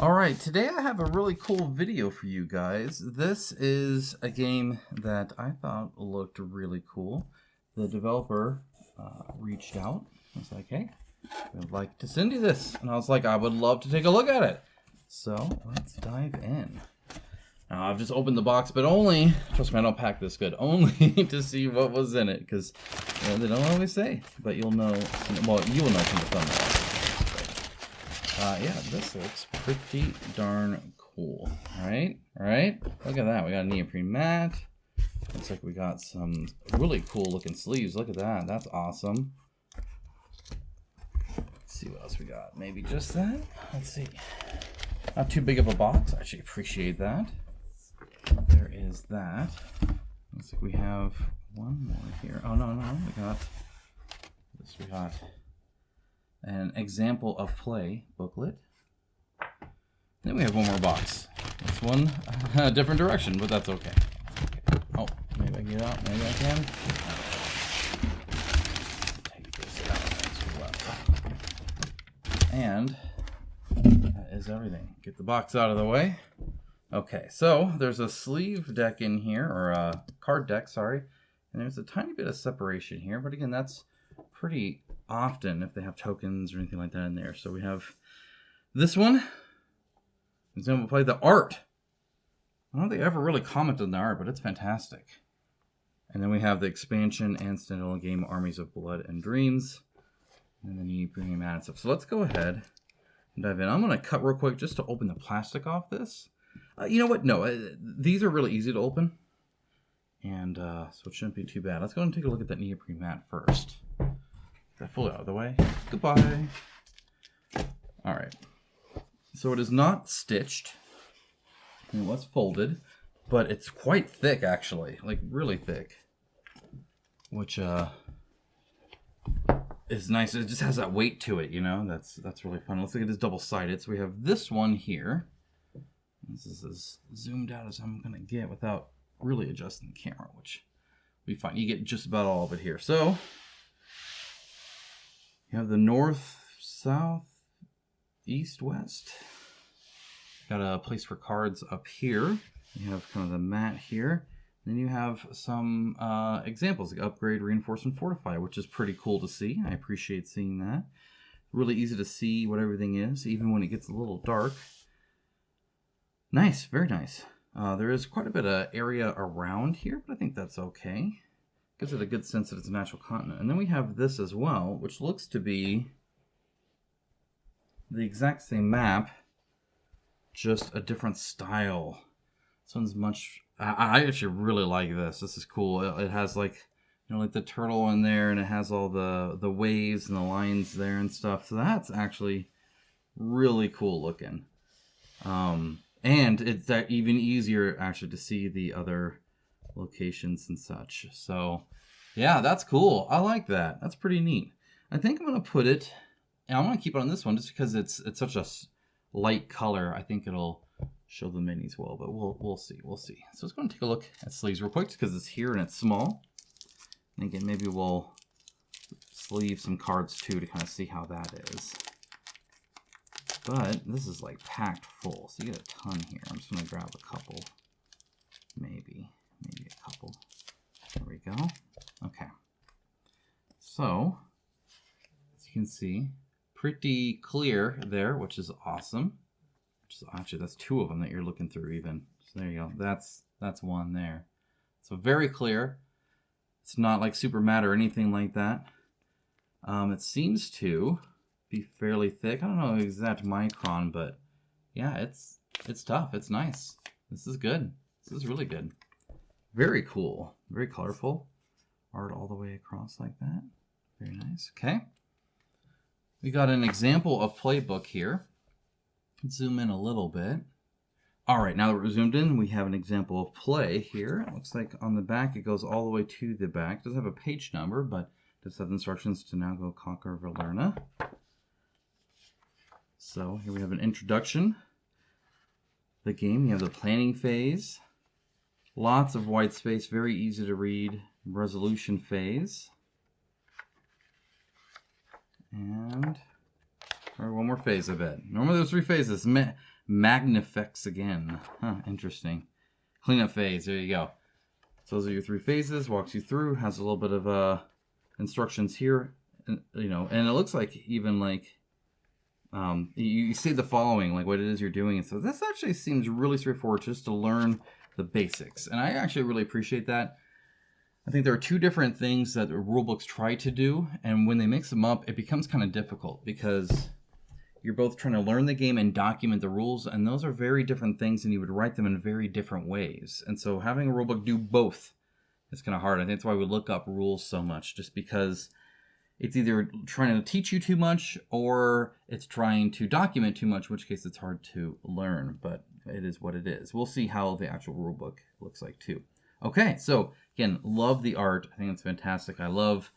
Alright, today I have a really cool video for you guys. This is a game that I thought looked really cool. The developer reached out. I was like, hey, I'd like to send you this. And I was like, I would love to take a look at it. So, let's dive in. Now, I've just opened the box, but only, trust me, I don't pack this good, only to see what was in it. Because they don't always say, but you'll know, well, you will know from the thumbnail. Yeah, this looks pretty darn cool. Alright, look at that. We got a neoprene mat. Looks like we got some really cool looking sleeves. Look at that. That's awesome. Let's see what else we got. Maybe just that? Let's see. Not too big of a box. I actually appreciate that. There is that. Looks like we have one more here. Oh, no. We got this. We got an example of play booklet. Then we have one more box. This one, a different direction, but that's okay. Oh, maybe I can get out. Maybe I can. Take this out as well. And that is everything. Get the box out of the way. Okay, so there's a sleeve deck in here, or a card deck, sorry. And there's a tiny bit of separation here, but again, that's pretty often if they have tokens or anything like that in there. So we have this one. And then we'll play the art. I don't think I ever really commented on the art, but it's fantastic. And then we have the expansion and standalone game Armies of Blood and Dreams. And then Neoprene Mat and stuff. So let's go ahead and dive in. I'm going to cut real quick just to open the plastic off this. You know what? No, these are really easy to open. And so it shouldn't be too bad. Let's go and take a look at that neoprene mat first. Get that fully out of the way. Goodbye. Alright. So it is not stitched. It was folded. But it's quite thick, actually. Like, really thick. Which is nice. It just has that weight to it, you know? That's really fun. Let's look at this double-sided. So we have this one here. This is as zoomed out as I'm going to get without really adjusting the camera, which will be fine. You get just about all of it here. So you have the north, south, east, west. Got a place for cards up here. You have kind of the mat here. Then you have some examples like upgrade, reinforce, and fortify, which is pretty cool to see. I appreciate seeing that. Really easy to see what everything is, even when it gets a little dark. Nice, very nice. There is quite a bit of area around here, but I think that's okay. Gives it a good sense that it's a natural continent. And then we have this as well, which looks to be the exact same map, just a different style. This one's much... I actually really like this. This is cool. It has like, you know, like the turtle in there, and it has all the waves and the lines there and stuff. So that's actually really cool looking. And it's that even easier actually to see the other locations and such. So yeah, that's cool. I like that. That's pretty neat. I think I'm going to put it, and I'm going to keep it on this one just because it's such a light color. I think it'll show the minis well, but we'll see. We'll see. So let's go and take a look at sleeves real quick just because it's here and it's small. And again, maybe we'll sleeve some cards too to kind of see how that is. But this is like packed full, so you get a ton here. I'm just going to grab a couple. Maybe a couple. There we go. Okay. So, as you can see, pretty clear there, which is awesome. Actually, that's two of them that you're looking through even. So there you go. That's one there. So very clear. It's not like super matte or anything like that. It seems to be fairly thick. I don't know the exact micron, but yeah, it's tough. It's nice. This is good. This is really good. Very cool. Very colorful. Art all the way across like that. Very nice. Okay. We got an example of playbook here. Let's zoom in a little bit. All right, now that we're zoomed in, we have an example of play here. It looks like on the back, it goes all the way to the back. It doesn't have a page number, but it does have instructions to now go conquer Vaala. So here we have an introduction. The game, you have the planning phase. Lots of white space, very easy to read. Resolution phase. And one more more phase, I bet. Normally there's 3 phases. Magnifex again. Huh, interesting. Cleanup phase, there you go. So those are your 3 phases, walks you through, has a little bit of instructions here. And, you know, and it looks like even like, you see the following, like what it is you're doing. And so this actually seems really straightforward just to learn the basics. And I actually really appreciate that. I think there are 2 different things that rulebooks try to do, and when they mix them up, it becomes kind of difficult because you're both trying to learn the game and document the rules, and those are very different things, and you would write them in very different ways. And so having a rulebook do both is kind of hard. I think that's why we look up rules so much, just because it's either trying to teach you too much or it's trying to document too much, in which case it's hard to learn, but it is what it is. We'll see how the actual rulebook looks like too. Okay, so again, love the art. I think it's fantastic. I love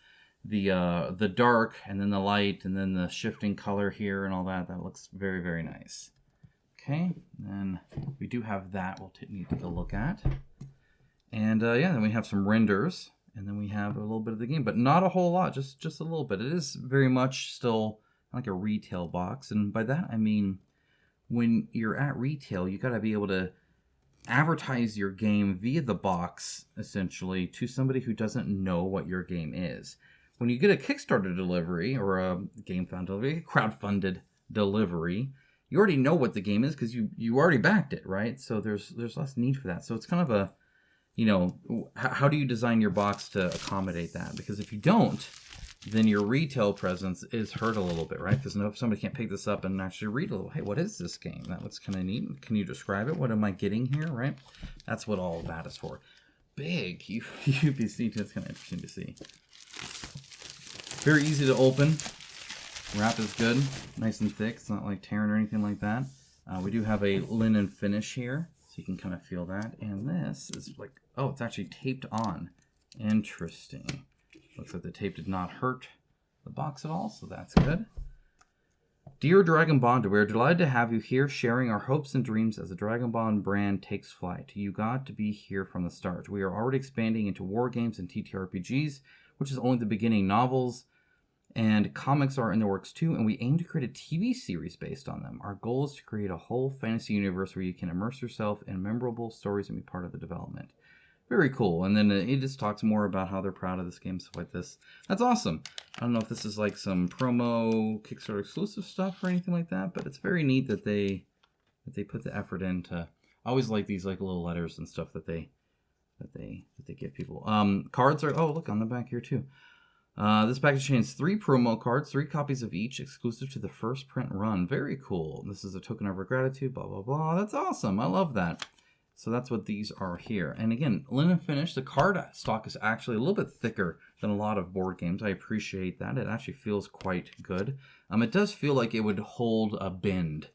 the dark and then the light and then the shifting color here and all that. That looks very, very nice. Okay, then we do have that we'll need to take a look at. And yeah, then we have some renders and then we have a little bit of the game, but not a whole lot, just a little bit. It is very much still like a retail box. And by that, I mean, when you're at retail, you got to be able to advertise your game via the box, essentially, to somebody who doesn't know what your game is. When you get a Kickstarter delivery or a GameFound delivery, crowdfunded delivery, you already know what the game is because you already backed it, right? So there's less need for that. So it's kind of a, you know, how do you design your box to accommodate that? Because if you don't, then your retail presence is hurt a little bit, right? Because somebody can't pick this up and actually read a little, hey, what is this game? That looks kind of neat. Can you describe it? What am I getting here, right? That's what all of that is for. Big UPC, too. It's kind of interesting to see. Very easy to open. Wrap is good. Nice and thick. It's not like tearing or anything like that. We do have a linen finish here, so you can kind of feel that. And this is like, oh, it's actually taped on. Interesting. Looks like the tape did not hurt the box at all, so that's good. Dear Dragonbond, we are delighted to have you here sharing our hopes and dreams as the Dragonbond brand takes flight. You got to be here from the start. We are already expanding into war games and TTRPGs, which is only the beginning. Novels and comics are in the works too, and we aim to create a TV series based on them. Our goal is to create a whole fantasy universe where you can immerse yourself in memorable stories and be part of the development. Very cool. And then it just talks more about how they're proud of this game, stuff like this. That's awesome. I don't know if this is like some promo, Kickstarter exclusive stuff or anything like that, but it's very neat that they put the effort into. I always like these like little letters and stuff that they give people. Cards are, oh, look on the back here too. This package contains 3 promo cards, 3 copies of each, exclusive to the first print run. Very cool. This is a token of our gratitude, blah, blah, blah. That's awesome. I love that. So that's what these are here. And again, linen finish. The card stock is actually a little bit thicker than a lot of board games. I appreciate that. It actually feels quite good. It does feel like it would hold a bend.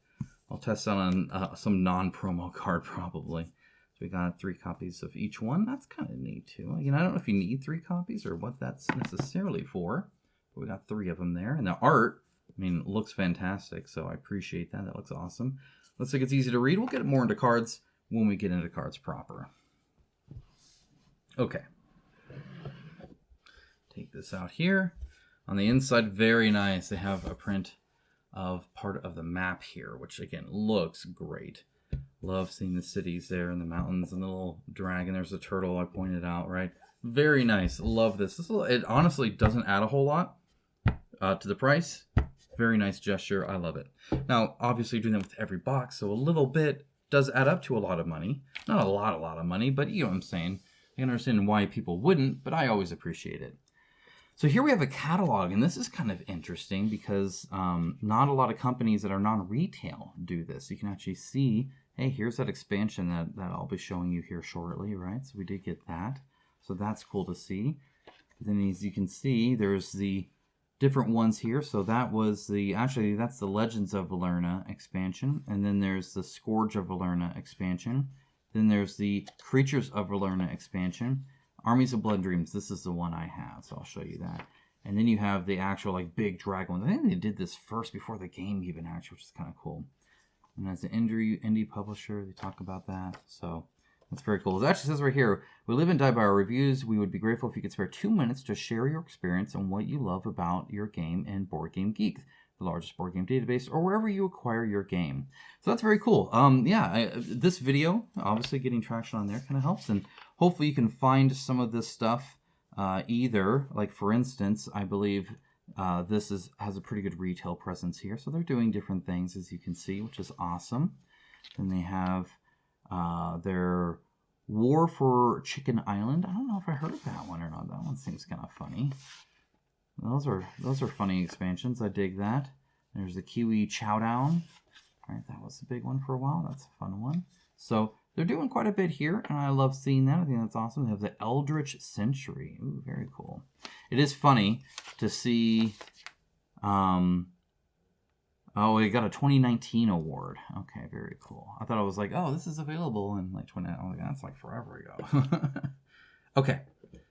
I'll test that on some non-promo card probably. So we got 3 copies of each one. That's kind of neat too. Again, I don't know if you need 3 copies or what that's necessarily for. But we got 3 of them there. And the art, I mean, looks fantastic. So I appreciate that. That looks awesome. Looks like it's easy to read. We'll get more into cards when we get into cards proper. Okay. Take this out here. On the inside, very nice. They have a print of part of the map here, which again looks great. Love seeing the cities there and the mountains and the little dragon. There's the turtle I pointed out, right? Very nice. Love this. It honestly doesn't add a whole lot to the price. Very nice gesture. I love it. Now, obviously, doing that with every box, so a little bit does add up to a lot of money. Not a lot of money, but you know what I'm saying. I can understand why people wouldn't, but I always appreciate it. So here we have a catalog, and this is kind of interesting because not a lot of companies that are non-retail do this. You can actually see, hey, here's that expansion that I'll be showing you here shortly, right? So we did get that. So that's cool to see. But then as you can see, there's the different ones here. So that was that's the Legends of Valerna expansion. And then there's the Scourge of Valerna expansion. Then there's the Creatures of Valerna expansion. Armies of Blood Dreams. This is the one I have, so I'll show you that. And then you have the actual like big dragon one. I think they did this first before the game even actually, which is kind of cool. And as an indie publisher, they talk about that. So that's very cool. It actually says right here, we live and die by our reviews. We would be grateful if you could spare 2 minutes to share your experience and what you love about your game and Board Game Geek. the largest board game database, or wherever you acquire your game. So that's very cool. This video, obviously getting traction on there kind of helps, and hopefully you can find some of this stuff either, like for instance, I believe this has a pretty good retail presence here. So they're doing different things, as you can see, which is awesome. Then they have their War for Chicken Island. I don't know if I heard that one or not. That one seems kind of funny. Those are funny expansions. I dig that. There's the Kiwi Chowdown. All right, that was a big one for a while. That's a fun one. So they're doing quite a bit here, and I love seeing that. I think that's awesome. They have the Eldritch Century. Ooh, very cool. It is funny to see. Oh, we got a 2019 award. Okay, very cool. I thought I was like, oh, this is available in like 20. Oh, that's like forever ago. Okay,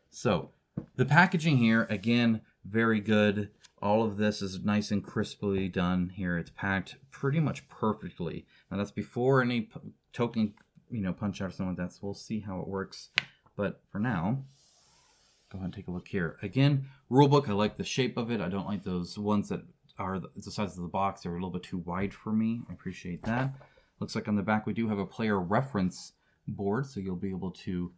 so the packaging here, again, very good. All of this is nice and crisply done here. It's packed pretty much perfectly. Now that's before any token, punch out or something like that. So we'll see how it works. But for now, go ahead and take a look here. Again, rulebook. I like the shape of it. I don't like those ones that are the size of the box. They're a little bit too wide for me. I appreciate that. Looks like on the back we do have a player reference board, so you'll be able to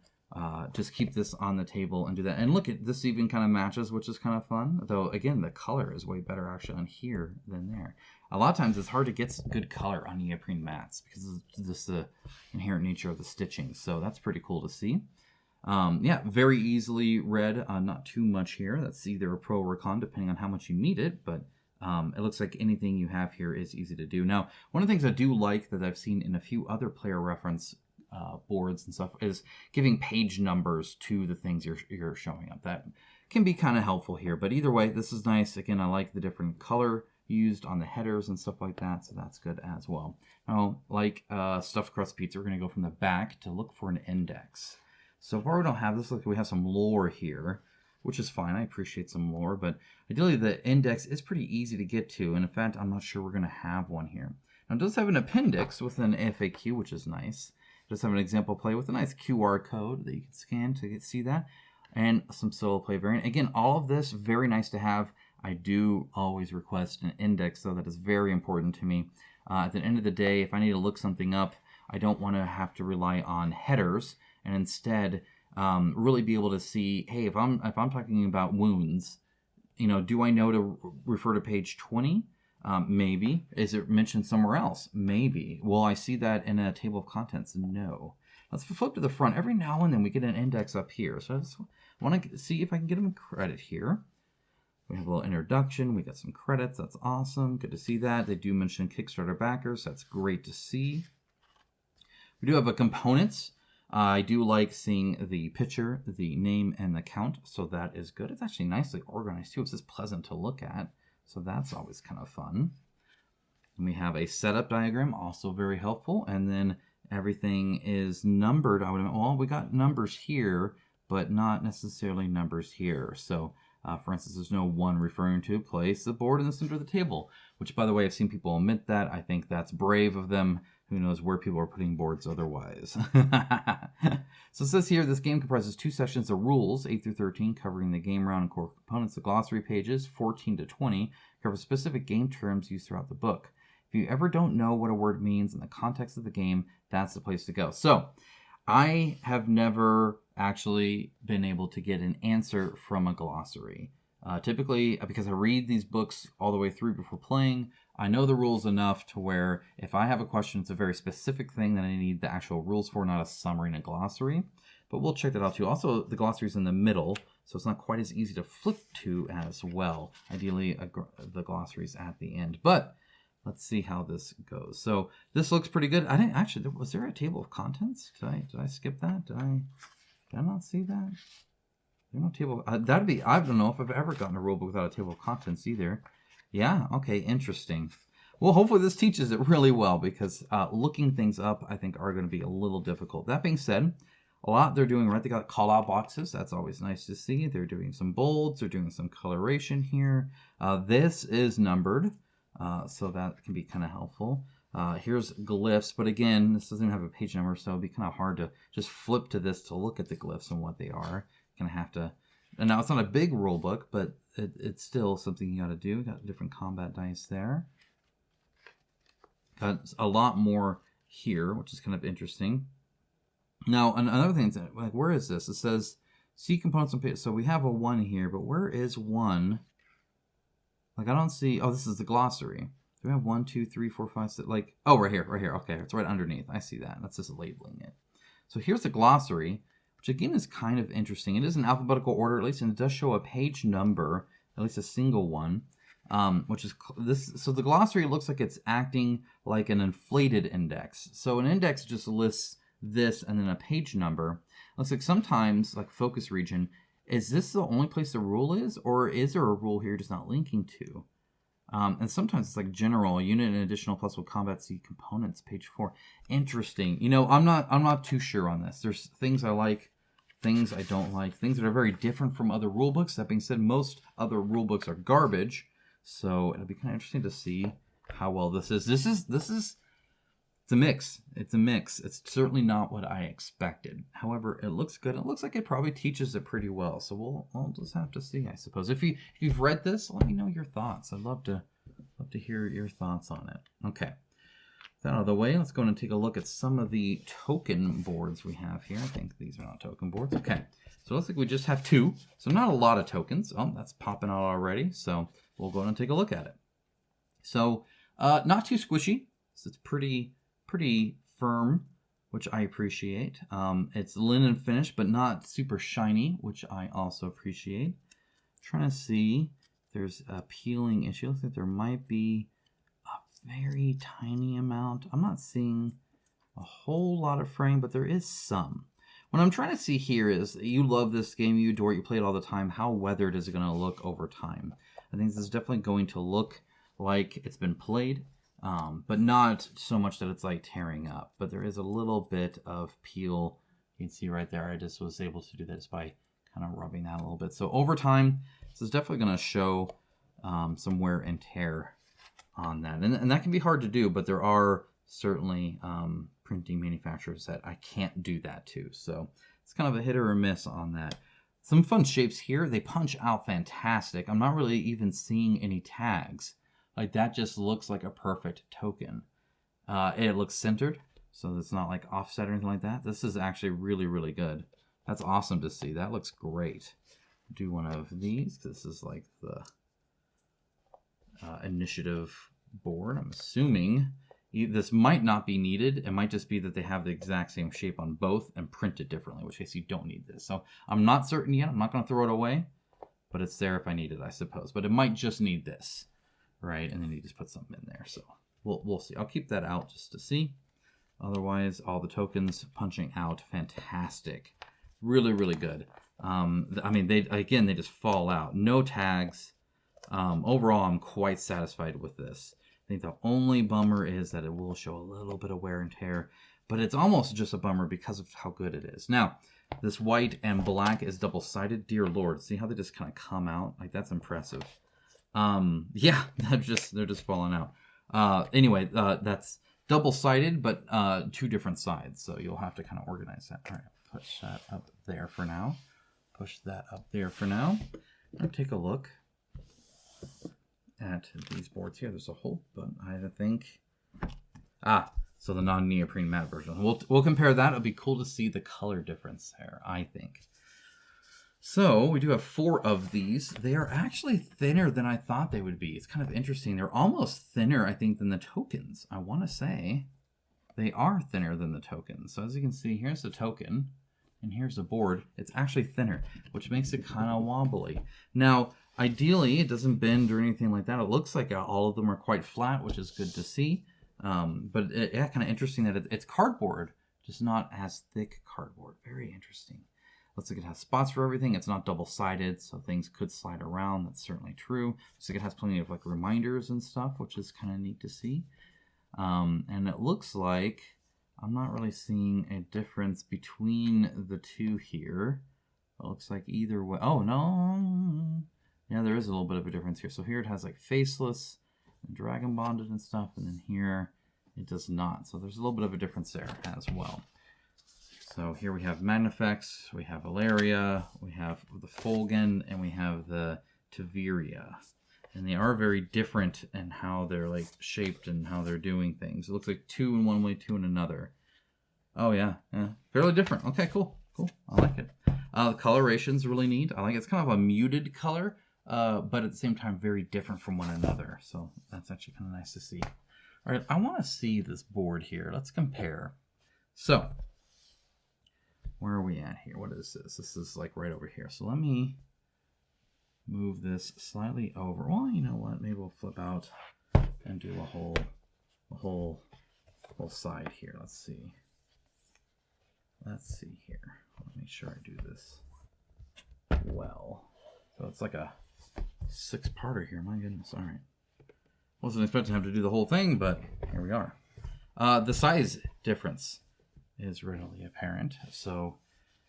just keep this on the table and do that. And look, at this even kind of matches, which is kind of fun. Though, again, the color is way better actually on here than there. A lot of times it's hard to get good color on neoprene mats because of just the inherent nature of the stitching. So that's pretty cool to see. Yeah, very easily read. Not too much here. That's either a pro or a con, depending on how much you need it. But it looks like anything you have here is easy to do. Now, one of the things I do like that I've seen in a few other player reference boards and stuff is giving page numbers to the things you're showing up. That can be kind of helpful here. But either way, this is nice. Again, I like the different color used on the headers and stuff like that, so that's good as well. Now, like stuffed crust pizza, we're going to go from the back to look for an index. So far we don't have this. Look, we have some lore here, which is fine. I appreciate some lore, but ideally the index is pretty easy to get to, and in fact, I'm not sure we're going to have one here. Now, it does have an appendix with an FAQ, which is nice. It does have an example play with a nice QR code that you can scan to see that, and some solo play variant. Again, all of this, very nice to have. I do always request an index, though. That is very important to me. At the end of the day, if I need to look something up, I don't want to have to rely on headers, and instead really be able to see, hey, if I'm talking about wounds, do I know to refer to page 20? Maybe. Is it mentioned somewhere else? Maybe. Will I see that in a table of contents? No. Let's flip to the front. Every now and then we get an index up here. So I just want to see if I can get them credit here. We have a little introduction. We got some credits. That's awesome. Good to see that. They do mention Kickstarter backers. That's great to see. We do have a components. I do like seeing the picture, the name, and the count. So that is good. It's actually nicely organized too. It's just pleasant to look at. So that's always kind of fun. And we have a setup diagram, also very helpful. And then everything is numbered. Well, we got numbers here, but not necessarily numbers here. So, for instance, there's no one referring to place the board in the center of the table, which, by the way, I've seen people omit that. I think that's brave of them. Who knows where people are putting boards otherwise. So it says here, this game comprises 2 sections of rules, 8 through 13, covering the game round and core components. The glossary pages, 14 to 20, cover specific game terms used throughout the book. If you ever don't know what a word means in the context of the game, that's the place to go. So I have never actually been able to get an answer from a glossary. Typically, because I read these books all the way through before playing, I know the rules enough to where if I have a question, it's a very specific thing that I need the actual rules for, not a summary and a glossary. But we'll check that out too. Also, the glossary is in the middle, so it's not quite as easy to flip to as well. Ideally, the glossary is at the end. But let's see how this goes. So this looks pretty good. I didn't actually. Was there a table of contents? Did I skip that? Did I not see that? There's no table. That'd be. I don't know if I've ever gotten a rulebook without a table of contents either. Yeah. Okay. Interesting. Well, hopefully this teaches it really well, because looking things up, I think, are going to be a little difficult. That being said, a lot they're doing right. They got call-out boxes. That's always nice to see. They're doing some bolds. They're doing some coloration here. This is numbered, so that can be kind of helpful. Here's glyphs, but again, this doesn't have a page number, so it'd be kind of hard to just flip to this to look at the glyphs and what they are. Gonna have to And now it's not a big rule book, but it's still something you got to do. Got different combat dice there. Got a lot more here, which is kind of interesting. Now, another thing is, like, where is this? It says see components on page. So we have a 1 here, but where is 1? Like, I don't see. Oh, this is the glossary. Do we have 1, 2, 3, 4, 5, 6? Like, oh, right here. Okay, it's right underneath. I see that. That's just labeling it. So here's the glossary, which again is kind of interesting. It is in alphabetical order, at least, and it does show a page number, at least a single one, which is this. So the glossary looks like it's acting like an inflated index. So an index just lists this and then a page number. Looks like sometimes, like focus region, is this the only place the rule is, or is there a rule here just not linking to? And sometimes it's like general unit and additional plus will combat C components, page 4. Interesting. You know, I'm not too sure on this. There's things I like, things I don't like, things that are very different from other rule books. That being said, most other rule books are garbage, so it'll be kind of interesting to see how well this is. It's a mix. It's a mix. It's certainly not what I expected. However, it looks good. It looks like it probably teaches it pretty well. So we'll just have to see, I suppose. If you've read this, let me know your thoughts. I'd love to hear your thoughts on it. Okay. With that out of the way, let's go and take a look at some of the token boards we have here. I think these are not token boards. Okay. So it looks like we just have 2. So not a lot of tokens. Oh, that's popping out already. So we'll go and take a look at it. So not too squishy. So it's pretty firm, which I appreciate. It's linen finish, but not super shiny, which I also appreciate. Trying to see if there's a peeling issue. Looks like there might be a very tiny amount. I'm not seeing a whole lot of fraying, but there is some. What I'm trying to see here is, you love this game, you adore it, you play it all the time. How weathered is it going to look over time? I think this is definitely going to look like it's been played. But not so much that it's like tearing up, but there is a little bit of peel. You can see right there, I just was able to do this by kind of rubbing that a little bit. So over time, this is definitely going to show some wear and tear on that. And that can be hard to do, but there are certainly printing manufacturers that I can't do that to. So it's kind of a hit or a miss on that. Some fun shapes here. They punch out fantastic. I'm not really even seeing any tags. Like, that just looks like a perfect token. It looks centered, so it's not like offset or anything like that. This is actually really, really good. That's awesome to see. That looks great. Do one of these, because this is like the initiative board. I'm assuming this might not be needed. It might just be that they have the exact same shape on both and print it differently, which case you don't need this. So I'm not certain yet. I'm not going to throw it away, but it's there if I need it, I suppose. But it might just need this. Right, and then you just put something in there. So we'll see. I'll keep that out just to see. Otherwise, all the tokens punching out, fantastic, really, really good. I mean, they just fall out. No tags. Overall, I'm quite satisfied with this. I think the only bummer is that it will show a little bit of wear and tear, but it's almost just a bummer because of how good it is. Now, this white and black is double-sided. Dear Lord, see how they just kind of come out? Like, that's impressive. Yeah, they're just falling out. Anyway, that's double-sided, but 2 different sides. So you'll have to kind of organize that. All right, push that up there for now. Push that up there for now. Now take a look at these boards here. There's a whole bunch, I think. So the non-neoprene matte version. We'll compare that. It'll be cool to see the color difference there, I think. So we do have 4 of these. They are actually thinner than I thought they would be. It's kind of interesting. They're almost thinner, I think, than the tokens. I want to say they are thinner than the tokens. So as you can see, here's the token, and here's the board. It's actually thinner, which makes it kind of wobbly. Now, ideally, it doesn't bend or anything like that. It looks like all of them are quite flat, which is good to see. But yeah, kind of interesting that it's cardboard, just not as thick cardboard. Very interesting. Looks like it has spots for everything. It's not double-sided, so things could slide around. That's certainly true. Looks like it has plenty of like reminders and stuff, which is kind of neat to see. And it looks like I'm not really seeing a difference between the 2 here. It looks like either way. Oh, no. Yeah, there is a little bit of a difference here. So here it has like faceless and Dragonbonded and stuff, and then here it does not. So there's a little bit of a difference there as well. So here we have Magnifex, we have Valeria, we have the Fulgen, and we have the Taveria. And they are very different in how they're like shaped and how they're doing things. It looks like 2 in one way, 2 in another. Oh yeah, fairly different. Okay, cool. I like it. The coloration's really neat. I like it. It's kind of a muted color, but at the same time very different from one another. So that's actually kind of nice to see. All right, I want to see this board here. Let's compare. So where are we at here? What is this? This is like right over here. So let me move this slightly over. Well, you know what? Maybe we'll flip out and do a whole side here. Let's see. Let's see here. Let me make sure I do this well. So it's like a 6-parter here. My goodness. All right. Wasn't expecting to have to do the whole thing, but here we are. The size difference is readily apparent. So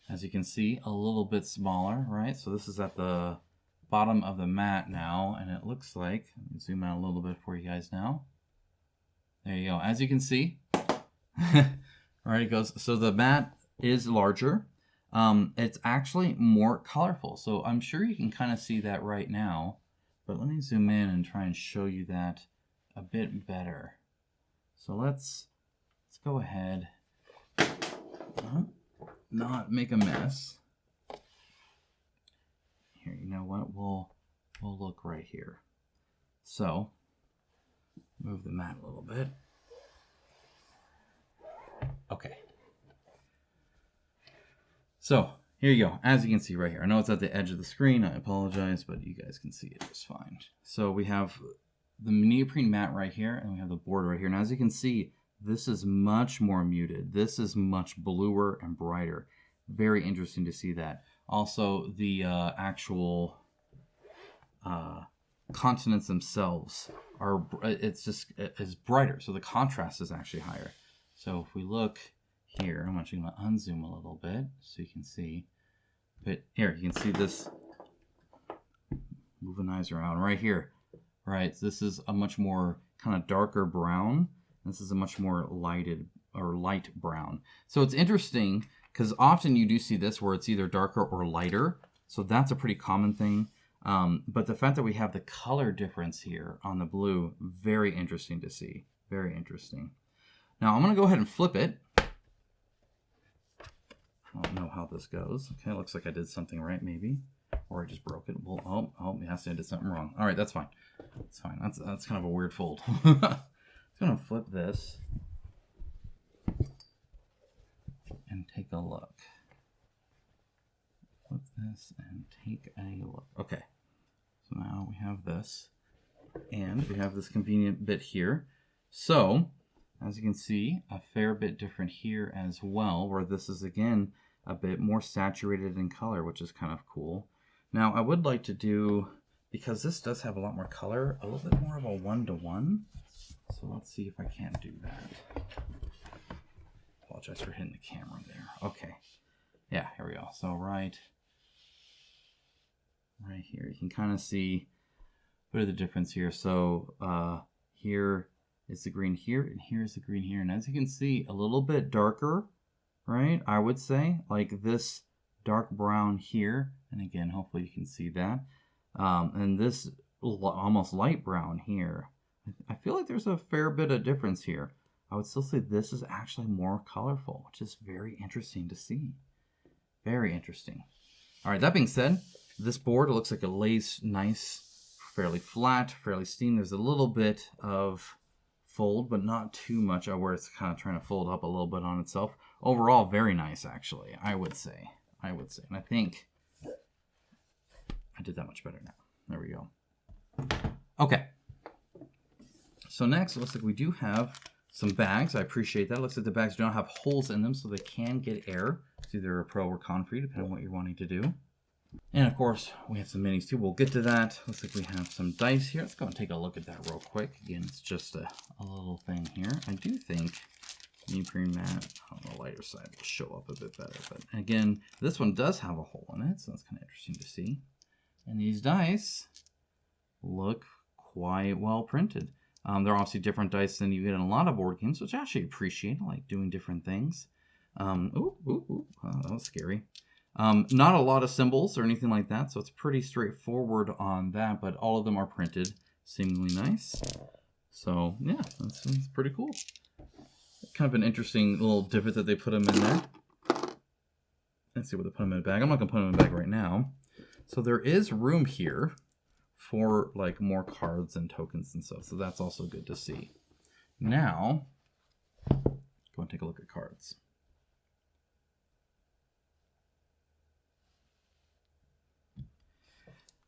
as you can see, a little bit smaller, right? So this is at the bottom of the mat now, and it looks like, let me zoom out a little bit for you guys now. There you go. As you can see, right, it goes. So the mat is larger. It's actually more colorful. So I'm sure you can kind of see that right now, but let me zoom in and try and show you that a bit better. So let's go ahead, not make a mess. Here, you know what? We'll look right here. So move the mat a little bit. Okay. So here you go. As you can see right here, I know it's at the edge of the screen. I apologize, but you guys can see it just fine. So we have the neoprene mat right here, and we have the board right here. And as you can see, this is much more muted. This is much bluer and brighter. Very interesting to see that. Also, the actual continents themselves are, it's brighter. So the contrast is actually higher. So if we look here, I'm actually going to unzoom a little bit so you can see. But here, you can see this. Move an eyes around right here. Right, so this is a much more kind of darker brown. This is a much more lighted or light brown. So it's interesting because often you do see this where it's either darker or lighter. So that's a pretty common thing. But the fact that we have the color difference here on the blue, very interesting to see. Very interesting. Now I'm going to go ahead and flip it. I don't know how this goes. Okay, looks like I did something right maybe. Or I just broke it. Well, oh, yes, I did something wrong. All right, that's fine. That's fine. That's kind of a weird fold. I'm going to flip this and take a look. Flip this and take a look. Okay, so now we have this, and we have this convenient bit here. So, as you can see, a fair bit different here as well, where this is, again, a bit more saturated in color, which is kind of cool. Now, I would like to do, because this does have a lot more color, a little bit more of a 1-to-1. So let's see if I can't do that. Apologize for hitting the camera there. Okay. Yeah, here we go. So right here, you can kind of see a bit of the difference here. So here is the green here, and here's the green here. And as you can see, a little bit darker, right? I would say, like this dark brown here. And again, hopefully you can see that. And this almost light brown here. I feel like there's a fair bit of difference here. I would still say this is actually more colorful, which is very interesting to see. Very interesting. All right, that being said, this board, it looks like it lays nice, fairly flat, fairly steamed. There's a little bit of fold, but not too much where it's kind of trying to fold up a little bit on itself. Overall, very nice, actually, I would say. And I think I did that much better now. There we go. Okay. So next, it looks like we do have some bags. I appreciate that. It looks like the bags do not have holes in them, so they can get air. It's either a pro or con free, depending on what you're wanting to do. And of course, we have some minis too. We'll get to that. Looks like we have some dice here. Let's go and take a look at that real quick. Again, it's just a little thing here. I do think Neoprene Mat on the lighter side will show up a bit better. But again, this one does have a hole in it, so that's kind of interesting to see. And these dice look quite well printed. They're obviously different dice than you get in a lot of board games, which I actually appreciate. I like doing different things. That was scary. Not a lot of symbols or anything like that, so it's pretty straightforward on that, but all of them are printed seemingly nice. So, yeah, that's pretty cool. Kind of an interesting little divot that they put them in there. Let's see what they put them in a bag. I'm not going to put them in a bag right now. So there is room here for like more cards and tokens and stuff, so that's also good to see. Now, go and take a look at cards.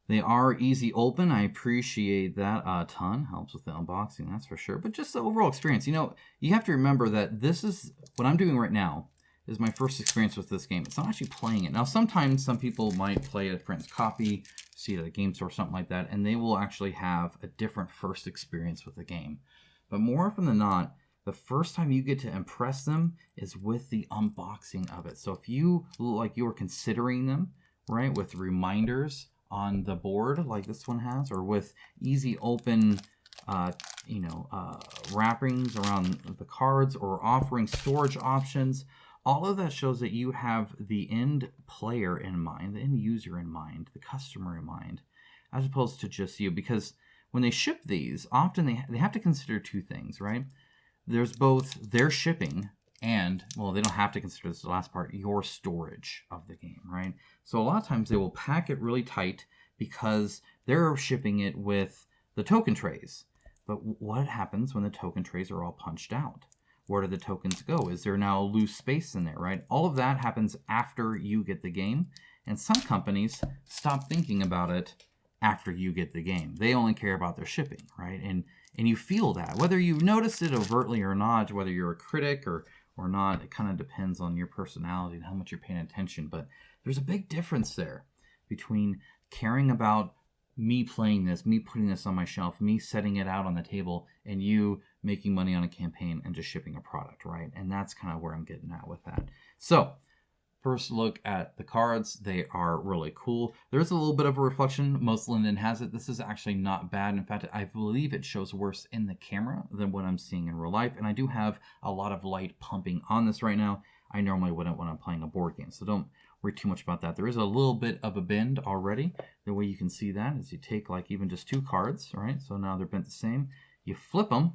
They are easy open. I appreciate that a ton. Helps with the unboxing, that's for sure. But just the overall experience. You know, you have to remember that this is, what I'm doing right now, is my first experience with this game. It's not actually playing it. Now, sometimes some people might play a friend's copy, see it at a game store or something like that, and they will actually have a different first experience with the game. But more often than not, the first time you get to impress them is with the unboxing of it. So if you, like you were considering them, right, with reminders on the board like this one has, or with easy open wrappings around the cards, or offering storage options, all of that shows that you have the end player in mind, the end user in mind, the customer in mind, as opposed to just you. Because when they ship these, often they have to consider two things, right? There's both their shipping and, well, they don't have to consider this the last part, your storage of the game, right? So a lot of times they will pack it really tight because they're shipping it with the token trays. But what happens when the token trays are all punched out? Where do the tokens go? Is there now loose space in there, right? All of that happens after you get the game. And some companies stop thinking about it after you get the game. They only care about their shipping, right? And you feel that. Whether you notice it overtly or not, whether you're a critic or not, it kind of depends on your personality and how much you're paying attention. But there's a big difference there between caring about me playing this, me putting this on my shelf, me setting it out on the table, and you making money on a campaign and just shipping a product, right? And that's kind of where I'm getting at with that. So, first look at the cards. They are really cool. There's a little bit of a reflection. Most linen has it. This is actually not bad. In fact, I believe it shows worse in the camera than what I'm seeing in real life. And I do have a lot of light pumping on this right now. I normally wouldn't when I'm playing a board game, so don't worry too much about that. There is a little bit of a bend already. The way you can see that is you take like even just two cards, right? So now they're bent the same. You flip them,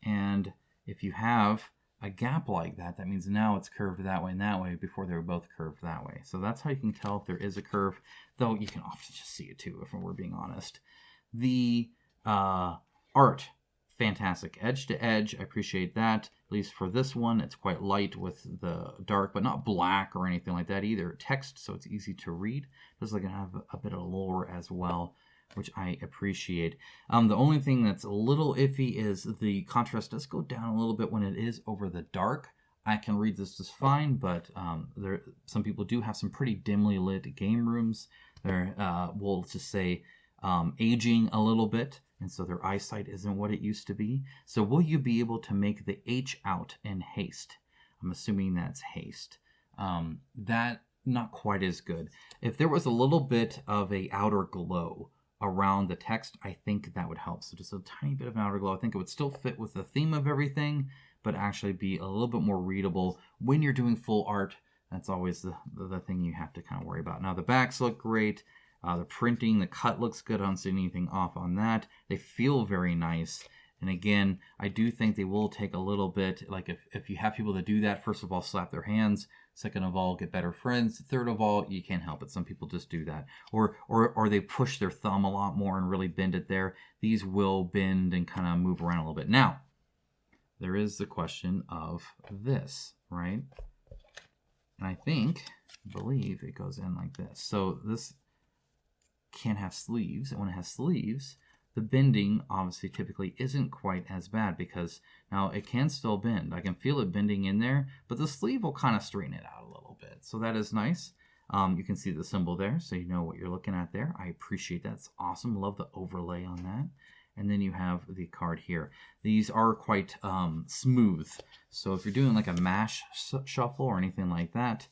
and if you have a gap like that, that means now it's curved that way and that way. Before they were both curved that way. So that's how you can tell if there is a curve, though you can often just see it too, if we're being honest. The art, fantastic. Edge to edge, I appreciate that. At least for this one, it's quite light with the dark, but not black or anything like that either. Text, so it's easy to read. Does like have a bit of lore as well, which I appreciate. The only thing that's a little iffy is the contrast does go down a little bit when it is over the dark. I can read this just fine, but some people do have some pretty dimly lit game rooms. They're, we'll just say, aging a little bit, and so their eyesight isn't what it used to be. So will you be able to make the H out in haste? I'm assuming that's haste. That, not quite as good. If there was a little bit of a outer glow around the text, I think that would help. So just a tiny bit of an outer glow. I think it would still fit with the theme of everything, but actually be a little bit more readable when you're doing full art. That's always the thing you have to kind of worry about. Now the backs look great. The printing, the cut looks good. I don't see anything off on that. They feel very nice. And again, I do think they will take a little bit, like if you have people that do that, first of all, slap their hands. Second of all, get better friends. Third of all, you can't help it. Some people just do that. Or they push their thumb a lot more and really bend it there. These will bend and kind of move around a little bit. Now, there is the question of this, right? And I believe it goes in like this. So this can have sleeves, and when it has sleeves, the bending obviously typically isn't quite as bad, because now it can still bend. I can feel it bending in there, but the sleeve will kind of straighten it out a little bit. So that is nice. You can see the symbol there, so you know what you're looking at there. I appreciate that. It's awesome. Love the overlay on that. And then you have the card here. These are quite smooth. So if you're doing like a mash shuffle or anything like that,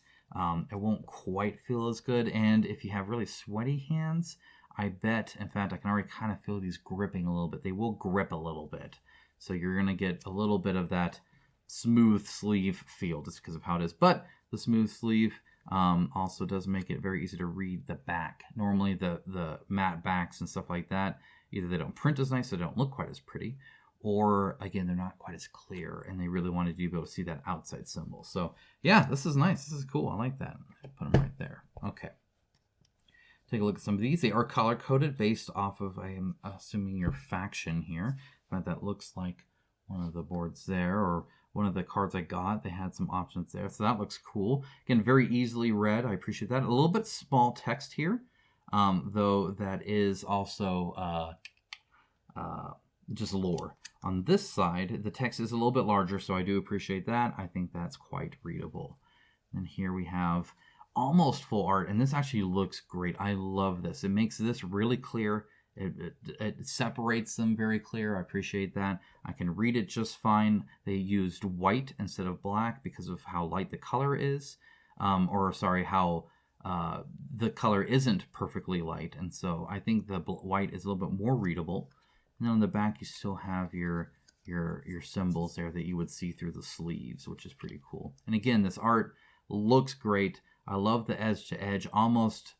it won't quite feel as good. And if you have really sweaty hands, I bet, in fact, I can already kind of feel these gripping a little bit. They will grip a little bit. So you're going to get a little bit of that smooth sleeve feel just because of how it is. But the smooth sleeve also does make it very easy to read the back. Normally the matte backs and stuff like that, either they don't print as nice, so they don't look quite as pretty, or again, they're not quite as clear, and they really wanted you to be able to see that outside symbol. So yeah, this is nice. This is cool. I like that. Put them right there. Okay. Take a look at some of these. They are color-coded based off of, I am assuming, your faction here. But that looks like one of the boards there, or one of the cards I got. They had some options there. So that looks cool. Again, very easily read. I appreciate that. A little bit small text here, though that is also just lore. On this side, the text is a little bit larger, so I do appreciate that. I think that's quite readable. And here we have almost full art, and this actually looks great. I love this. It makes this really clear. It separates them very clear. I appreciate that. I can read it just fine. They used white instead of black because of how light the color is, how the color isn't perfectly light, and so I think the white is a little bit more readable. And then on the back, you still have your symbols there that you would see through the sleeves, which is pretty cool. And again, this art looks great. I love the edge to edge, almost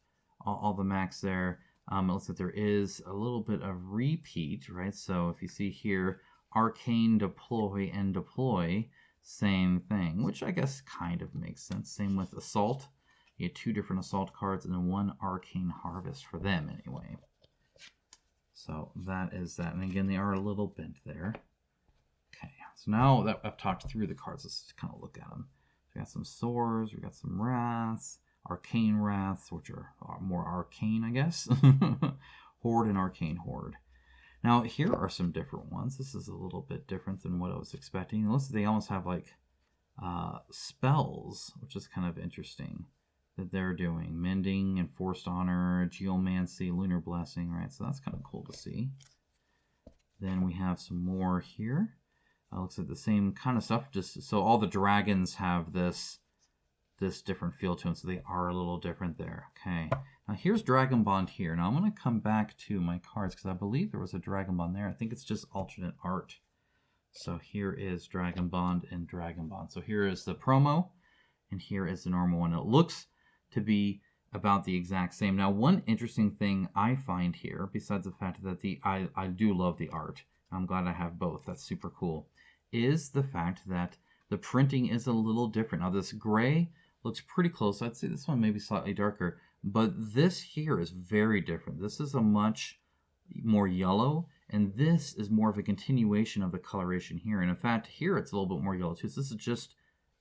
all the max there. It looks like there is a little bit of repeat, right? So if you see here, arcane deploy and deploy, same thing, which I guess kind of makes sense. Same with assault. You get 2 different assault cards and then 1 arcane harvest for them anyway. So that is that. And again, they are a little bent there. Okay, so now that I've talked through the cards, let's just kind of look at them. We got some swords, we got some wraths, arcane wraths, which are more arcane, I guess. Horde and arcane horde. Now here are some different ones. This is a little bit different than what I was expecting. They almost have like spells, which is kind of interesting that they're doing. Mending, Enforced Honor, Geomancy, Lunar Blessing, right? So that's kind of cool to see. Then we have some more here. Looks like the same kind of stuff, just so all the dragons have this different feel to them, so they are a little different there. Okay, now here's Dragonbond here. Now I'm going to come back to my cards because I believe there was a Dragonbond there. I think it's just alternate art. So here is Dragonbond and Dragonbond. So here is the promo, and here is the normal one. It looks to be about the exact same. Now, one interesting thing I find here, besides the fact that I do love the art, I'm glad I have both, that's super cool, is the fact that the printing is a little different. Now, this gray looks pretty close. I'd say this one may be slightly darker, but this here is very different. This is a much more yellow, and this is more of a continuation of the coloration here. And in fact, here it's a little bit more yellow too. So this is just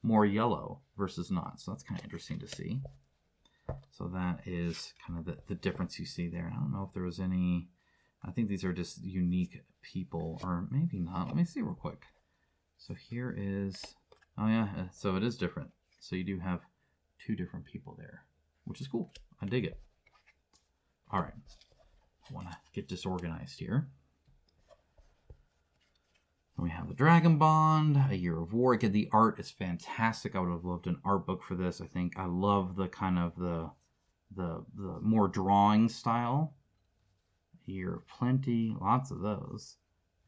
more yellow versus not. So that's kind of interesting to see. So that is kind of the difference you see there. I don't know if there was any, I think these are just unique people, or maybe not. Let me see real quick. So here is, oh yeah, so it is different. So you do have 2 different people there, which is cool. I dig it. All right, I want to get disorganized here. We have the Dragonbond, A Year of War. Again, the art is fantastic. I would have loved an art book for this. I think I love the kind of the more drawing style. A Year of Plenty, lots of those.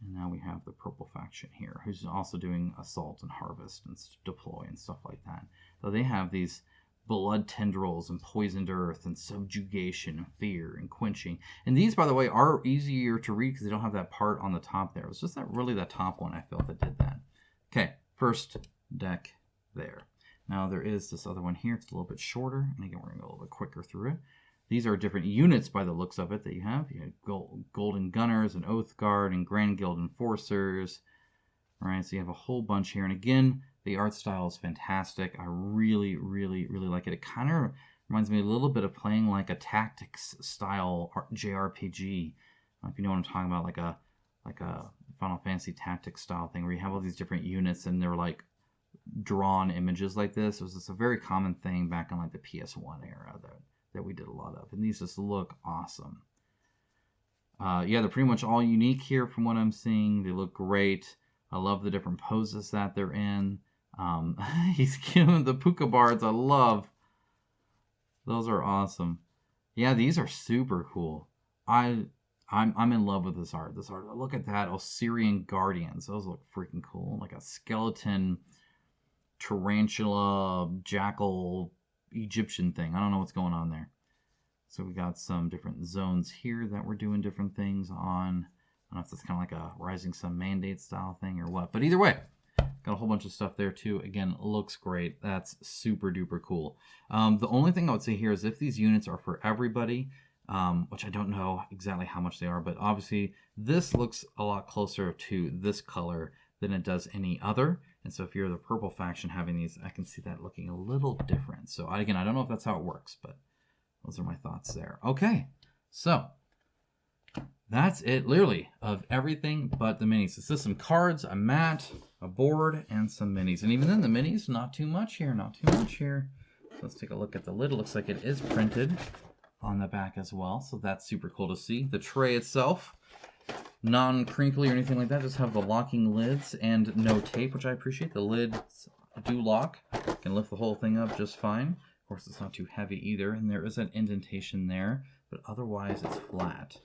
And now we have the Purple Faction here, who's also doing Assault and Harvest and Deploy and stuff like that. So they have these blood tendrils and poisoned earth and subjugation and fear and quenching. And these, by the way, are easier to read because they don't have that part on the top there. It was just that top one I felt that did that. Okay, first deck there. Now there is this other one here. It's a little bit shorter. And again, we're going to go a little bit quicker through it. These are different units by the looks of it that you have. You have Golden Gunners and Oath Guard and Grand Guild Enforcers. All right, so you have a whole bunch here. And again, the art style is fantastic. I really, really, really like it. It kind of reminds me a little bit of playing like a tactics style JRPG. If you know what I'm talking about, like a Final Fantasy tactics style thing where you have all these different units and they're like drawn images like this. It was just a very common thing back in like the PS1 era that we did a lot of. And these just look awesome. Yeah, they're pretty much all unique here from what I'm seeing. They look great. I love the different poses that they're in. He's giving the puka bards. I love. Those are awesome. Yeah, these are super cool. I I'm in love with this art. This art, look at that, Osirian Guardians. Those look freaking cool. Like a skeleton, tarantula, jackal, Egyptian thing. I don't know what's going on there. So we got some different zones here that we're doing different things on. I don't know if that's kind of like a Rising Sun Mandate style thing or what. But either way, got a whole bunch of stuff there too. Again, looks great. That's super duper cool. The only thing I would say here is if these units are for everybody, which I don't know exactly how much they are, but obviously this looks a lot closer to this color than it does any other. And so if you're the purple faction having these, I can see that looking a little different. So again, I don't know if that's how it works, but those are my thoughts there. Okay, so that's it, literally, of everything but the minis. It's just some cards, a mat, a board, and some minis. And even then, the minis, not too much here, not too much here. So let's take a look at the lid. It looks like it is printed on the back as well, so that's super cool to see. The tray itself, non-crinkly or anything like that, just have the locking lids and no tape, which I appreciate. The lids do lock. Can lift the whole thing up just fine. Of course, it's not too heavy either, and there is an indentation there, but otherwise it's flat.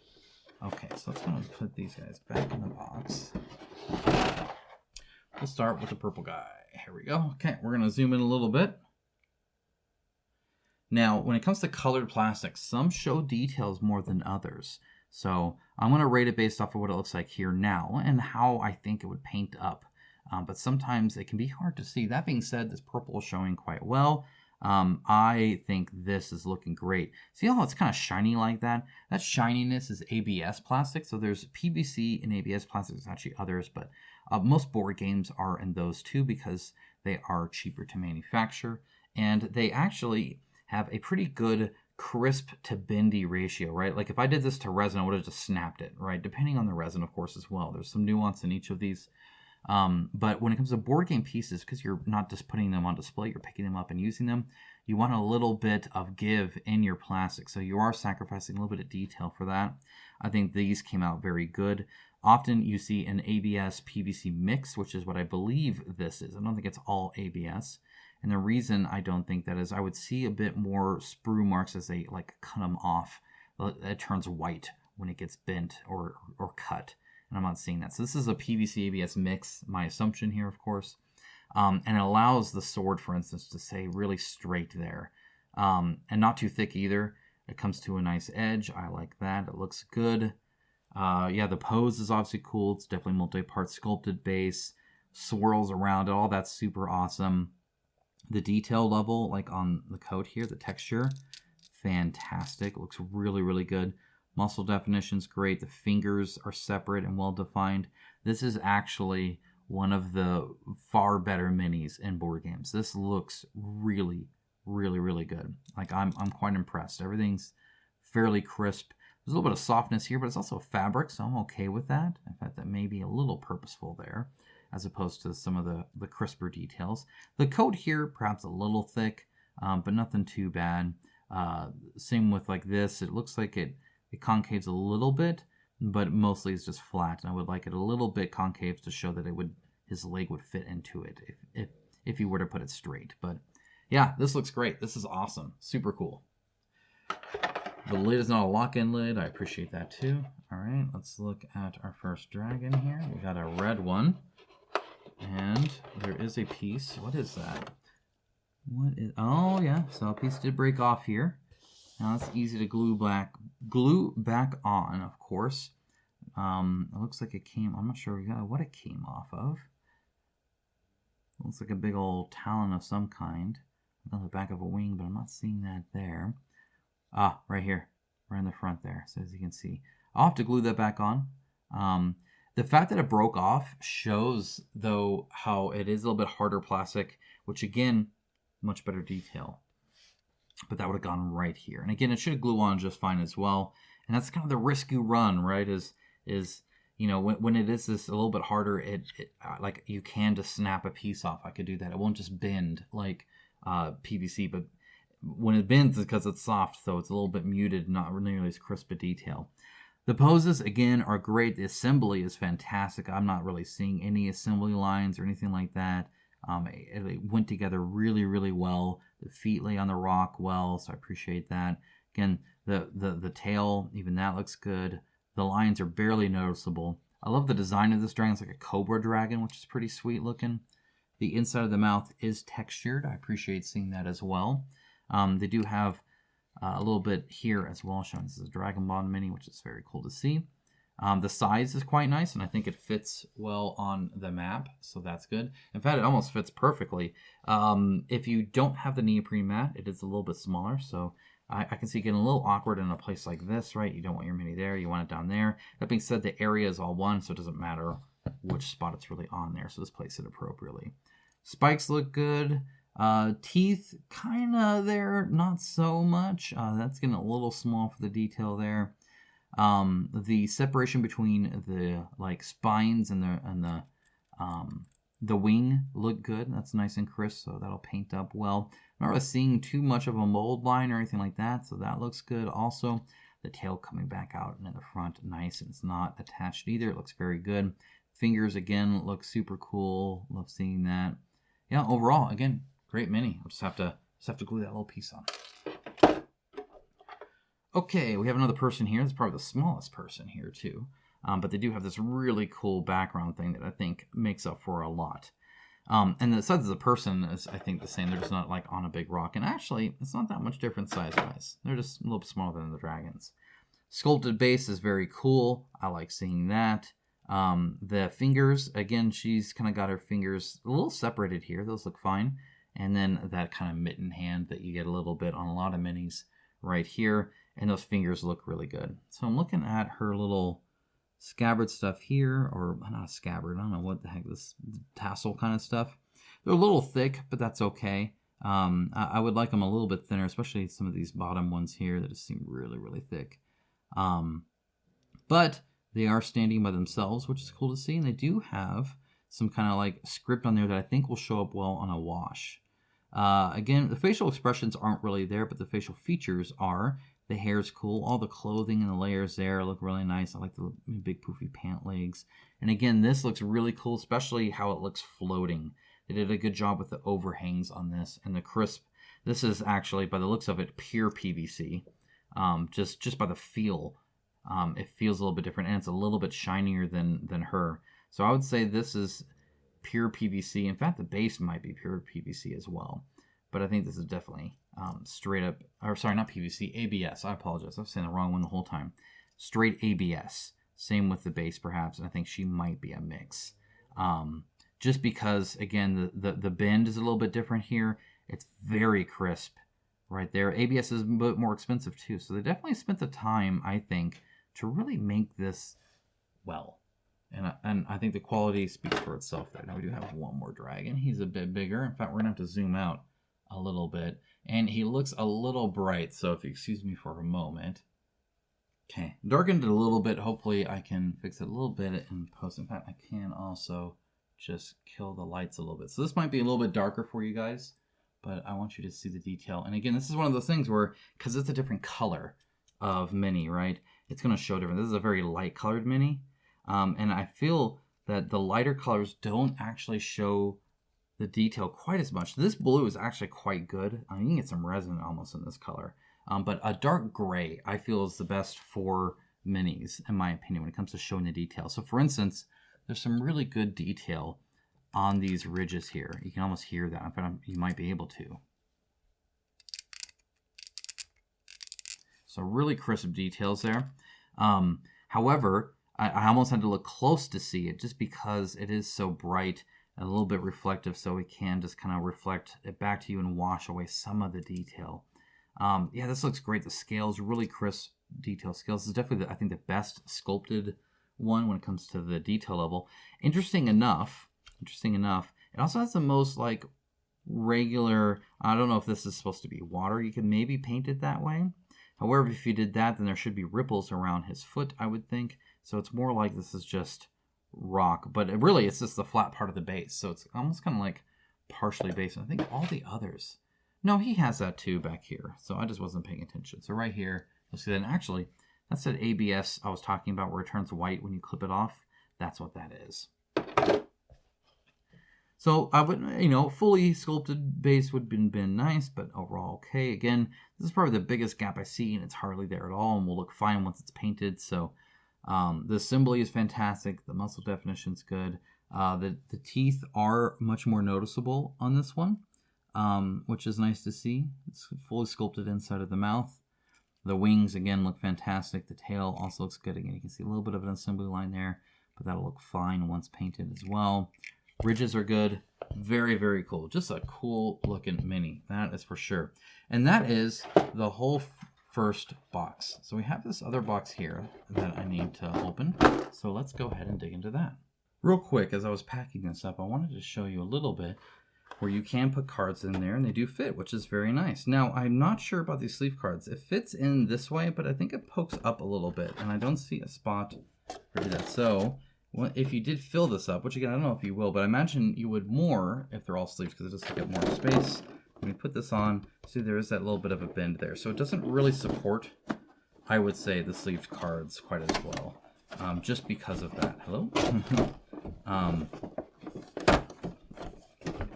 Okay, so let's go and put these guys back in the box. We'll start with the purple guy. Here we go. Okay, we're going to zoom in a little bit. Now, when it comes to colored plastics, some show details more than others. So I'm going to rate it based off of what it looks like here now and how I think it would paint up. But sometimes it can be hard to see. That being said, this purple is showing quite well. I think this is looking great. See how it's kind of shiny like that? That shininess is ABS plastic. So there's PVC and ABS plastic. There's actually others, but most board games are in those too because they are cheaper to manufacture. And they actually have a pretty good crisp to bendy ratio, right? Like if I did this to resin, I would have just snapped it, right? Depending on the resin, of course, as well. There's some nuance in each of these. But when it comes to board game pieces, because you're not just putting them on display, you're picking them up and using them, you want a little bit of give in your plastic. So you are sacrificing a little bit of detail for that. I think these came out very good. Often you see an ABS PVC mix, which is what I believe this is. I don't think it's all ABS. And the reason I don't think that is I would see a bit more sprue marks as they like cut them off. It turns white when it gets bent or cut. And I'm not seeing that. So this is a PVC ABS mix, my assumption here, of course. And it allows the sword, for instance, to stay really straight there. And not too thick either. It comes to a nice edge. I like that. It looks good. Yeah, the pose is obviously cool. It's definitely multi-part sculpted base. Swirls around it. All that's super awesome. The detail level, like on the coat here, the texture, fantastic. Looks really, really good. Muscle definition's great. The fingers are separate and well defined. This is actually one of the far better minis in board games. This looks really, really, really good. Like I'm quite impressed. Everything's fairly crisp. There's a little bit of softness here, but it's also fabric, so I'm okay with that. In fact, that may be a little purposeful there, as opposed to some of the crisper details. The coat here, perhaps a little thick, but nothing too bad. Same with like this. It looks like it concaves a little bit, but mostly it's just flat. And I would like it a little bit concave to show that his leg would fit into it if he were to put it straight. But yeah, this looks great. This is awesome. Super cool. The lid is not a lock-in lid. I appreciate that too. All right, let's look at our first dragon here. We got a red one. And there is a piece. What is that? What is? Oh yeah, so a piece did break off here. Now it's easy to glue back on, of course. It looks like it came. I'm not sure what it came off of. It looks like a big old talon of some kind on the back of a wing, but I'm not seeing that there. Ah, right here, right in the front there. So as you can see, I'll have to glue that back on. The fact that it broke off shows, though, how it is a little bit harder plastic, which, again, much better detail. But that would have gone right here. And, again, it should glue on just fine as well. And that's kind of the risk you run, right, is you know, when it is this a little bit harder, like, you can just snap a piece off. I could do that. It won't just bend like PVC, but when it bends, it's because it's soft, so it's a little bit muted, not nearly as crisp a detail. The poses, again, are great. The assembly is fantastic. I'm not really seeing any assembly lines or anything like that. It went together really, really well. The feet lay on the rock well, so I appreciate that. Again, the tail, even that looks good. The lines are barely noticeable. I love the design of this dragon. It's like a cobra dragon, which is pretty sweet looking. The inside of the mouth is textured. I appreciate seeing that as well. They do have a little bit here as well, showing this is a Dragonbond mini, which is very cool to see. The size is quite nice, and I think it fits well on the map, so that's good. In fact, it almost fits perfectly. If you don't have the Neoprene Mat, it is a little bit smaller, so I can see it getting a little awkward in a place like this, right? You don't want your mini there, you want it down there. That being said, the area is all one, so it doesn't matter which spot it's really on there, so just place it appropriately. Spikes look good. Teeth, kind of there, not so much. That's getting a little small for the detail there. The separation between the spines and the wing look good. That's nice and crisp, so that'll paint up well. I'm not really seeing too much of a mold line or anything like that, so that looks good. Also, the tail coming back out and in the front, nice, and it's not attached either. It looks very good. Fingers again look super cool. Love seeing that. Yeah, overall, again, great mini. I'll just have to glue that little piece on. Okay, we have another person here. This is probably the smallest person here too. But they do have this really cool background thing that I think makes up for a lot. And the size of the person is, I think, the same. They're just not like on a big rock. And actually, it's not that much different size-wise. They're just a little bit smaller than the dragons. Sculpted base is very cool. I like seeing that. The fingers, again, she's kind of got her fingers a little separated here. Those look fine. And then that kind of mitten hand that you get a little bit on a lot of minis right here. And those fingers look really good. So I'm looking at her little scabbard stuff here, or not a scabbard, I don't know what the heck, this tassel kind of stuff. They're a little thick, but that's okay. I would like them a little bit thinner, especially some of these bottom ones here that just seem really, really thick. But they are standing by themselves, which is cool to see. And they do have some kind of like script on there that I think will show up well on a wash. Again, the facial expressions aren't really there, but the facial features are. The hair is cool. All the clothing and the layers there look really nice. I like the big poofy pant legs. And again, this looks really cool, especially how it looks floating. They did a good job with the overhangs on this and the crisp. This is actually, by the looks of it, pure PVC. Just by the feel, it feels a little bit different, and it's a little bit shinier than her. So I would say this is pure PVC. In fact, the base might be pure PVC as well. But I think this is definitely straight up, or sorry, not PVC, ABS. I apologize. I was saying the wrong one the whole time. Straight ABS. Same with the base, perhaps. And I think she might be a mix. Just because, again, the bend is a little bit different here. It's very crisp right there. ABS is a bit more expensive too. So they definitely spent the time, I think, to really make this well. And I think the quality speaks for itself there. Now we do have one more dragon. He's a bit bigger. In fact, we're going to have to zoom out a little bit. And he looks a little bright. So if you excuse me for a moment. Okay, darkened it a little bit. Hopefully I can fix it a little bit in post. In fact, I can also just kill the lights a little bit. So this might be a little bit darker for you guys, but I want you to see the detail. And again, this is one of those things where, because it's a different color of mini, right? It's going to show different. This is a very light colored mini. And I feel that the lighter colors don't actually show the detail quite as much. This blue is actually quite good. You can get some resin almost in this color. But a dark gray, I feel, is the best for minis, in my opinion, when it comes to showing the detail. So for instance, there's some really good detail on these ridges here. You can almost hear that. In fact, you might be able to. So really crisp details there. However, I almost had to look close to see it just because it is so bright and a little bit reflective, so it can just kind of reflect it back to you and wash away some of the detail. Yeah, this looks great. The scales, really crisp detail scales. This is definitely, I think, the best sculpted one when it comes to the detail level. Interesting enough, it also has the most like regular, I don't know if this is supposed to be water. You could maybe paint it that way. However, if you did that, then there should be ripples around his foot, I would think. So it's more like this is just rock, but really it's just the flat part of the base. So it's almost kind of like partially based. I think all the others, no, he has that too back here. So I just wasn't paying attention. So right here, you'll see that. And actually, that's that ABS I was talking about where it turns white when you clip it off. That's what that is. So I would, fully sculpted base would have been nice, but overall okay. Again, this is probably the biggest gap I see, and it's hardly there at all, and will look fine once it's painted. So The assembly is fantastic. The muscle definition's good. The teeth are much more noticeable on this one, which is nice to see. It's fully sculpted inside of the mouth. The wings, again, look fantastic. The tail also looks good. Again, you can see a little bit of an assembly line there, but that'll look fine once painted as well. Ridges are good. Very, very cool. Just a cool looking mini. That is for sure. And that is the whole first box. So we have this other box here that I need to open. So let's go ahead and dig into that. Real quick, as I was packing this up, I wanted to show you a little bit where you can put cards in there and they do fit, which is very nice. Now, I'm not sure about these sleeve cards. It fits in this way, but I think it pokes up a little bit and I don't see a spot for that. So if you did fill this up, which again, I don't know if you will, but I imagine you would more if they're all sleeves because it does take up more space. When you put this on, see there is that little bit of a bend there. So it doesn't really support, I would say, the sleeved cards quite as well, just because of that. Hello?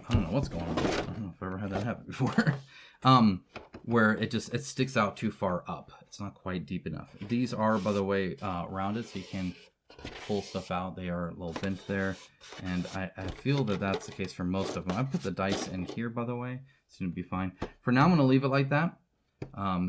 I don't know what's going on. I don't know if I've ever had that happen before. Where it sticks out too far up. It's not quite deep enough. These are, by the way, rounded, so you can pull stuff out. They are a little bent there. And I feel that that's the case for most of them. I put the dice in here, by the way. It's going to be fine. For now, I'm going to leave it like that.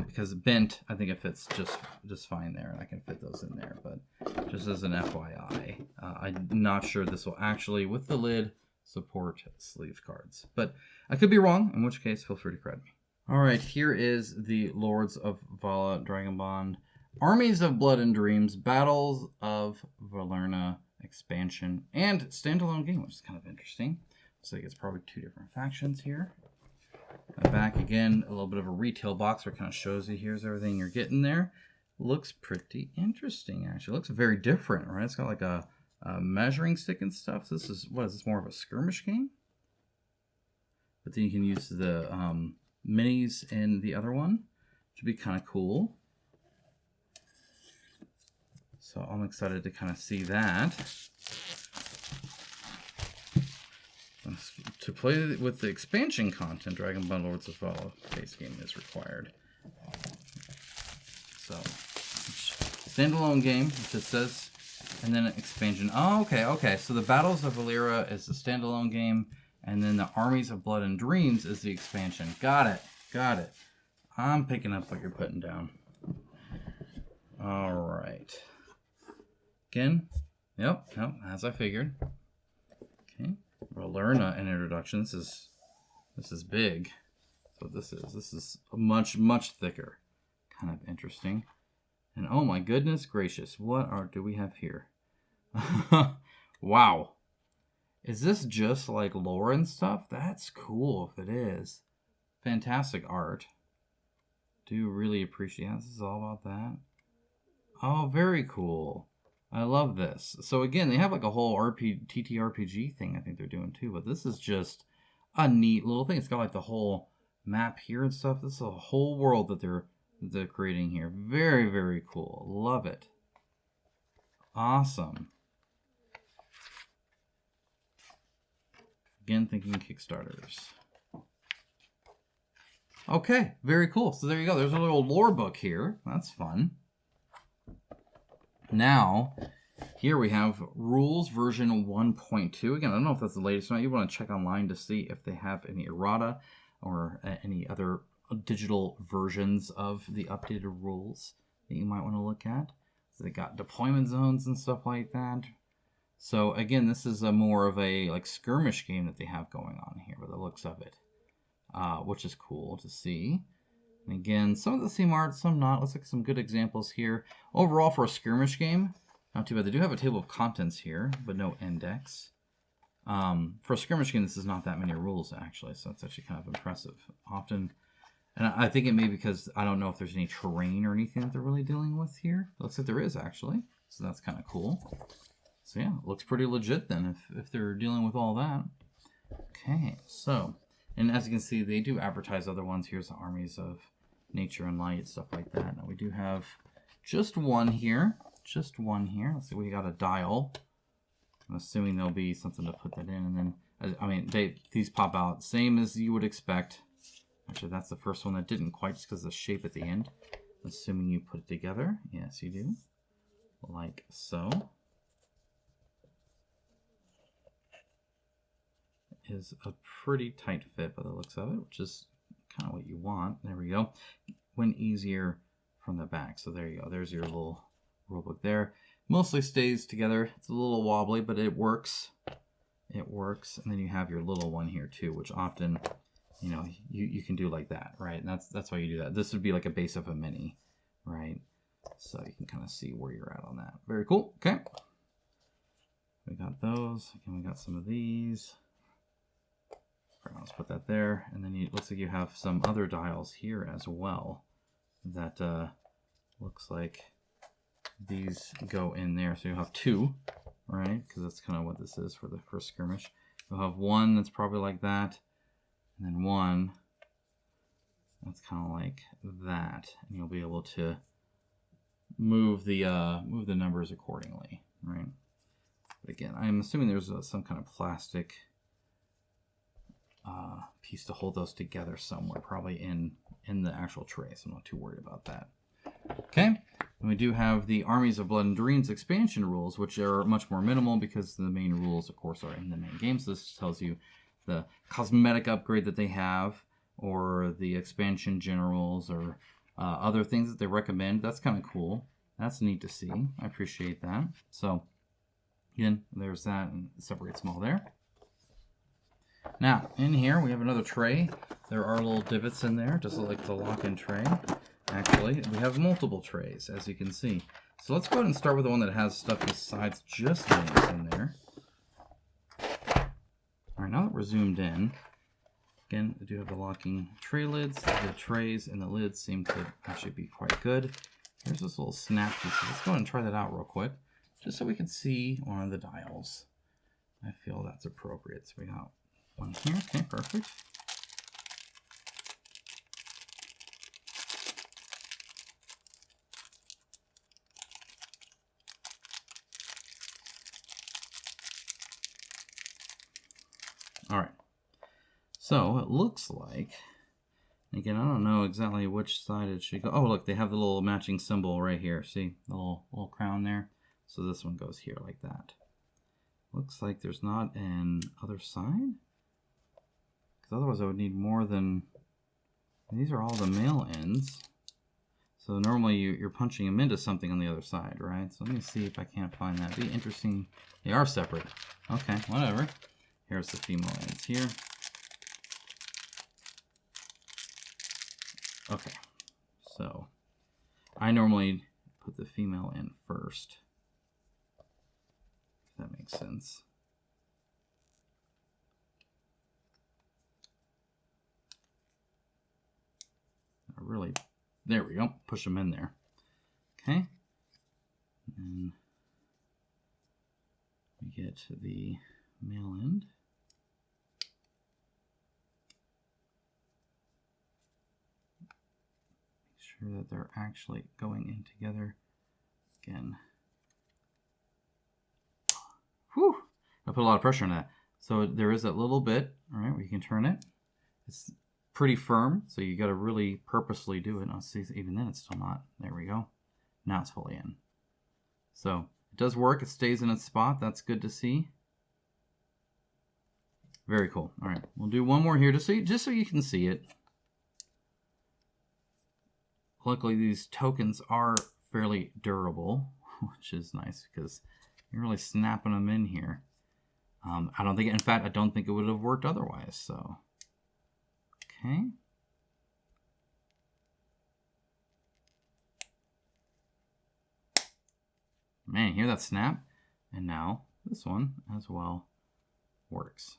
Because bent, I think it fits just fine there. I can fit those in there. But just as an FYI, I'm not sure this will actually, with the lid, support sleeve cards, but I could be wrong, in which case feel free to correct me. All right, here is the Lords of Vaala Dragonbond Armies of Blood and Dreams Battles of Valerna expansion and standalone game, which is kind of interesting. So I guess probably two different factions here. Back again, a little bit of a retail box where it kind of shows you here's everything you're getting there. Looks pretty interesting, actually. It looks very different, right? It's got like a measuring stick and stuff. So this is, what is this, more of a skirmish game? But then you can use the minis in the other one, which would be kind of cool. So I'm excited to kind of see that. To play with the expansion content, Dragonbond Lords of Vaala base game is required. So, standalone game, which it says, and then an expansion. Oh, okay. So the Battles of Valerna is the standalone game, and then the Armies of Blood and Dreams is the expansion. Got it. I'm picking up what you're putting down. All right. Again, yep, as I figured. Okay. We'll learn an introduction. This is big. So this is much thicker. Kind of interesting. And oh my goodness gracious, what do we have here? Wow. Is this just like lore and stuff? That's cool if it is. Fantastic art. Do really appreciate this is all about that. Oh, very cool. I love this. So again, they have like a whole TTRPG thing I think they're doing too, but this is just a neat little thing. It's got like the whole map here and stuff. This is a whole world that they're creating here. Very, very cool. Love it. Awesome. Again, thinking Kickstarters. Okay, very cool. So there you go. There's a little lore book here. That's fun. Now, here we have Rules version 1.2. Again, I don't know if that's the latest or not. You want to check online to see if they have any errata or any other digital versions of the updated rules that you might want to look at. So they got deployment zones and stuff like that. So again, this is a more of a like skirmish game that they have going on here by the looks of it, which is cool to see. And again, some of the same art, some not. Looks like some good examples here. Overall, for a skirmish game, not too bad. They do have a table of contents here, but no index. For a skirmish game, this is not that many rules, actually, so that's actually kind of impressive. Often, and I think it may be because I don't know if there's any terrain or anything that they're really dealing with here. It looks like there is, actually, so that's kind of cool. So yeah, it looks pretty legit then if they're dealing with all that. Okay, so, and as you can see, they do advertise other ones. Here's the Armies of Nature and Light, stuff like that. Now we do have just one here. Just one here. Let's see, we got a dial. I'm assuming there'll be something to put that in. And then, I mean, these pop out. Same as you would expect. Actually, that's the first one that didn't quite, just because of the shape at the end. Assuming you put it together. Yes, you do. like so. Is a pretty tight fit by the looks of it, which is kind of what you want. There we go. Went easier from the back. So there you go. There's your little rulebook there. Mostly stays together. It's a little wobbly, but it works. It works. And then you have your little one here too, which often, you know, you can do like that, right? And that's why you do that. This would be like a base of a mini, right? So you can kind of see where you're at on that. Very cool. Okay. We got those. Again, we got some of these. Let's put that there, and then it looks like you have some other dials here as well that looks like these go in there. So you have two, right? Because that's kind of what this is for the first skirmish. You'll have one that's probably like that, and then one that's kind of like that, and you'll be able to move the numbers accordingly, right? But again, I'm assuming there's some kind of plastic piece to hold those together somewhere, probably in the actual tray, so I'm not too worried about that. Okay, and we do have the Armies of Blood Dreams expansion rules, which are much more minimal because the main rules, of course, are in the main game. So this tells you the cosmetic upgrade that they have, or the expansion generals, or other things that they recommend. That's kind of cool. That's neat to see. I appreciate that. So again, there's that, and it separates them all there. Now, in here, we have another tray. There are little divots in there, just like the lock-in tray. Actually, we have multiple trays, as you can see. So let's go ahead and start with the one that has stuff besides just names in there. All right, now that we're zoomed in, again, we do have the locking tray lids. The trays and the lids seem to actually be quite good. Here's this little snap piece. Let's go ahead and try that out real quick, just so we can see one of the dials. I feel that's appropriate. So we got one here. Okay, perfect. All right. So it looks like, again, I don't know exactly which side it should go. Oh, look, they have the little matching symbol right here. See the little crown there? So this one goes here like that. Looks like there's not an other side. Otherwise I would need more than, these are all the male ends. So normally you're punching them into something on the other side, right? So let me see if I can't find that. It'd be interesting. They are separate. Okay, whatever. Here's the female ends here. Okay, so I normally put the female in first, if that makes sense. Really, there we go, push them in there. Okay, and we get the male end. Make sure that they're actually going in together. Again, whew, I put a lot of pressure on that. So there is that little bit, all right, where you can turn it. It's pretty firm, so you got to really purposely do it. I'll see, even then it's still not. There we go. Now it's fully in. So it does work. It stays in its spot. That's good to see. Very cool. All right, we'll do one more here just so you can see it. Luckily, these tokens are fairly durable, which is nice because you're really snapping them in here. I don't think, in fact, I don't think it would have worked otherwise. So. Okay. Man, hear that snap? And now this one as well works.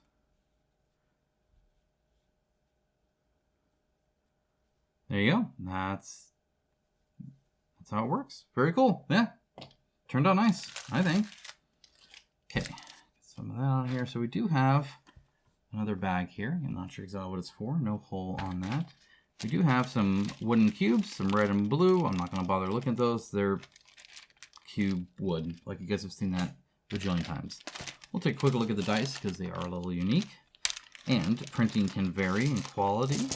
There you go. That's how it works. Very cool. Yeah. Turned out nice, I think. Okay. Get some of that on here. So we do have another bag here. I'm not sure exactly what it's for. No hole on that. We do have some wooden cubes, some red and blue. I'm not going to bother looking at those. They're cube wood. Like you guys have seen that a bajillion times. We'll take a quick look at the dice because they are a little unique. And printing can vary in quality.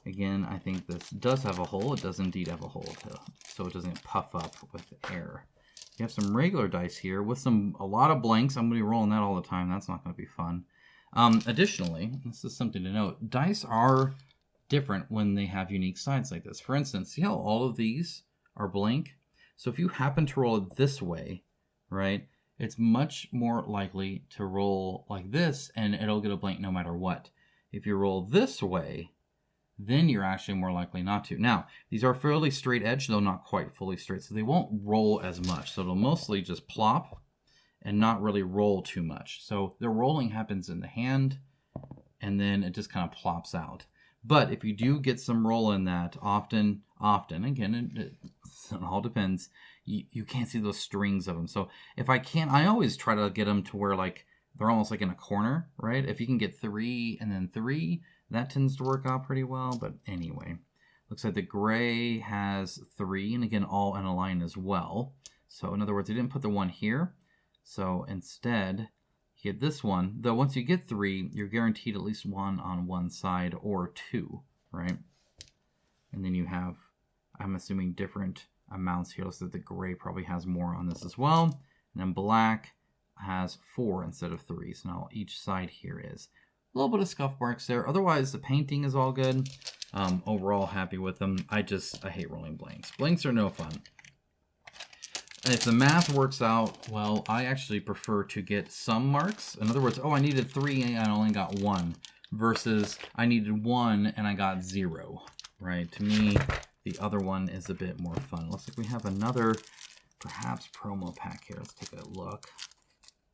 Again, I think this does have a hole. It does indeed have a hole, so it doesn't puff up with air. You have some regular dice here with a lot of blanks. I'm going to be rolling that all the time. That's not going to be fun. Additionally, this is something to note. Dice are different when they have unique sides like this. For instance, see how all of these are blank? So if you happen to roll it this way, right, it's much more likely to roll like this and it'll get a blank no matter what. If you roll this way, then you're actually more likely not to. Now, these are fairly straight edge, though not quite fully straight, so they won't roll as much. So it'll mostly just plop and not really roll too much. So the rolling happens in the hand, and then it just kind of plops out. But if you do get some roll in that, often, again, it all depends, you can't see those strings of them. So if I can, I always try to get them to where like they're almost like in a corner, right? If you can get 3 and then 3, that tends to work out pretty well. But anyway, looks like the gray has 3, and again, all in a line as well. So in other words, I didn't put the 1 here. So instead, you get this one. Though once you get 3, you're guaranteed at least 1 on one side or 2, right? And then you have, I'm assuming, different amounts here. Looks like the gray probably has more on this as well. And then black has 4 instead of 3. So now each side here is a little bit of scuff marks there. Otherwise, the painting is all good. Overall, happy with them. I hate rolling blanks. Blanks are no fun. And if the math works out, well, I actually prefer to get some marks. In other words, oh, I needed 3 and I only got 1. Versus I needed 1 and I got 0. Right? To me, the other one is a bit more fun. Looks like we have another, perhaps, promo pack here. Let's take a look.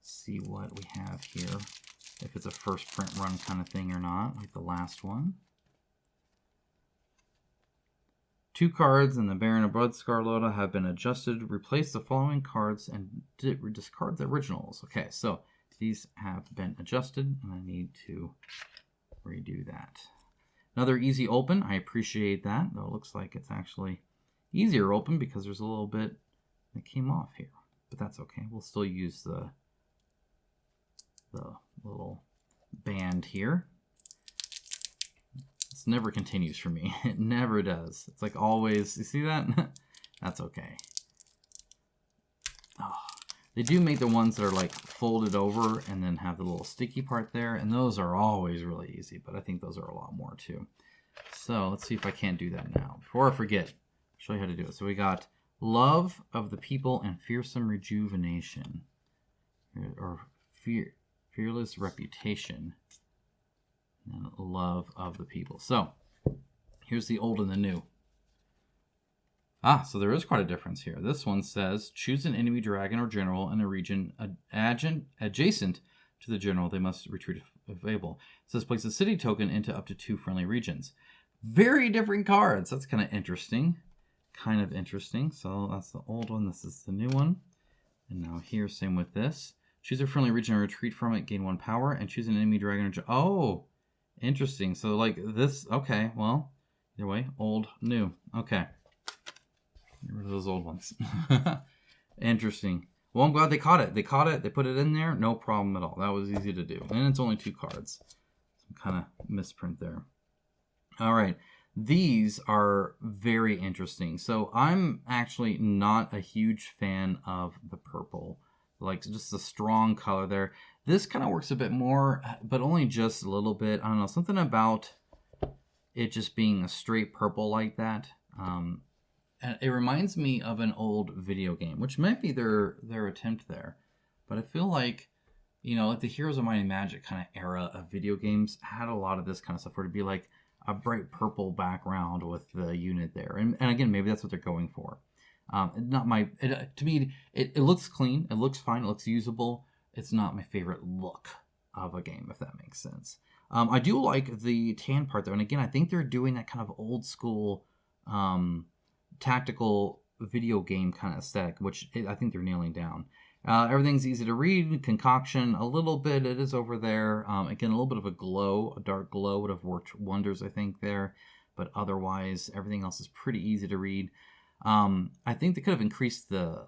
See what we have here. If it's a first print run kind of thing or not, like the last one. 2 cards in the Baron of Blood Scarlota have been adjusted. Replace the following cards and discard the originals. Okay, so these have been adjusted, and I need to redo that. Another easy open. I appreciate that, though it looks like it's actually easier open because there's a little bit that came off here. But that's okay. We'll still use the little band here. This never continues for me. It never does. It's like always, you see that? That's okay. Oh, they do make the ones that are like folded over and then have the little sticky part there, and those are always really easy, but I think those are a lot more too. So let's see if I can't do that now. Before I forget, I'll show you how to do it. So we got Love of the People and Fearsome Rejuvenation. Or Fearless Reputation. And Love of the People. So, here's the old and the new. So there is quite a difference here. This one says, choose an enemy dragon or general in a region adjacent to the general. They must retreat if available. It says, place a city token into up to 2 friendly regions. Very different cards. That's kind of interesting. So that's the old one. This is the new one. And now here, same with this. Choose a friendly region and retreat from it. Gain 1 power. And choose an enemy dragon or oh! Interesting. So like this, okay, well, either way, old, new. Okay. Get rid of those old ones. Interesting. Well, I'm glad they caught it. They put it in there. No problem at all. That was easy to do. And it's only 2 cards. Some kind of misprint there. All right. These are very interesting. So I'm actually not a huge fan of the purple. Like just the strong color there. This kind of works a bit more, but only just a little bit. I don't know, something about it just being a straight purple like that. And it reminds me of an old video game, which might be their attempt there. But I feel like, you know, like the Heroes of Might and Magic kind of era of video games had a lot of this kind of stuff where it'd be like a bright purple background with the unit there. And again, maybe that's what they're going for. To me, it looks clean. It looks fine. It looks usable. It's not my favorite look of a game, if that makes sense. I do like the tan part, though. And again, I think they're doing that kind of old school tactical video game kind of aesthetic, which I think they're nailing down. Everything's easy to read. Concoction, a little bit. It is over there. Again, a little bit of a glow. A dark glow would have worked wonders, I think, there. But otherwise, everything else is pretty easy to read. I think they could have increased the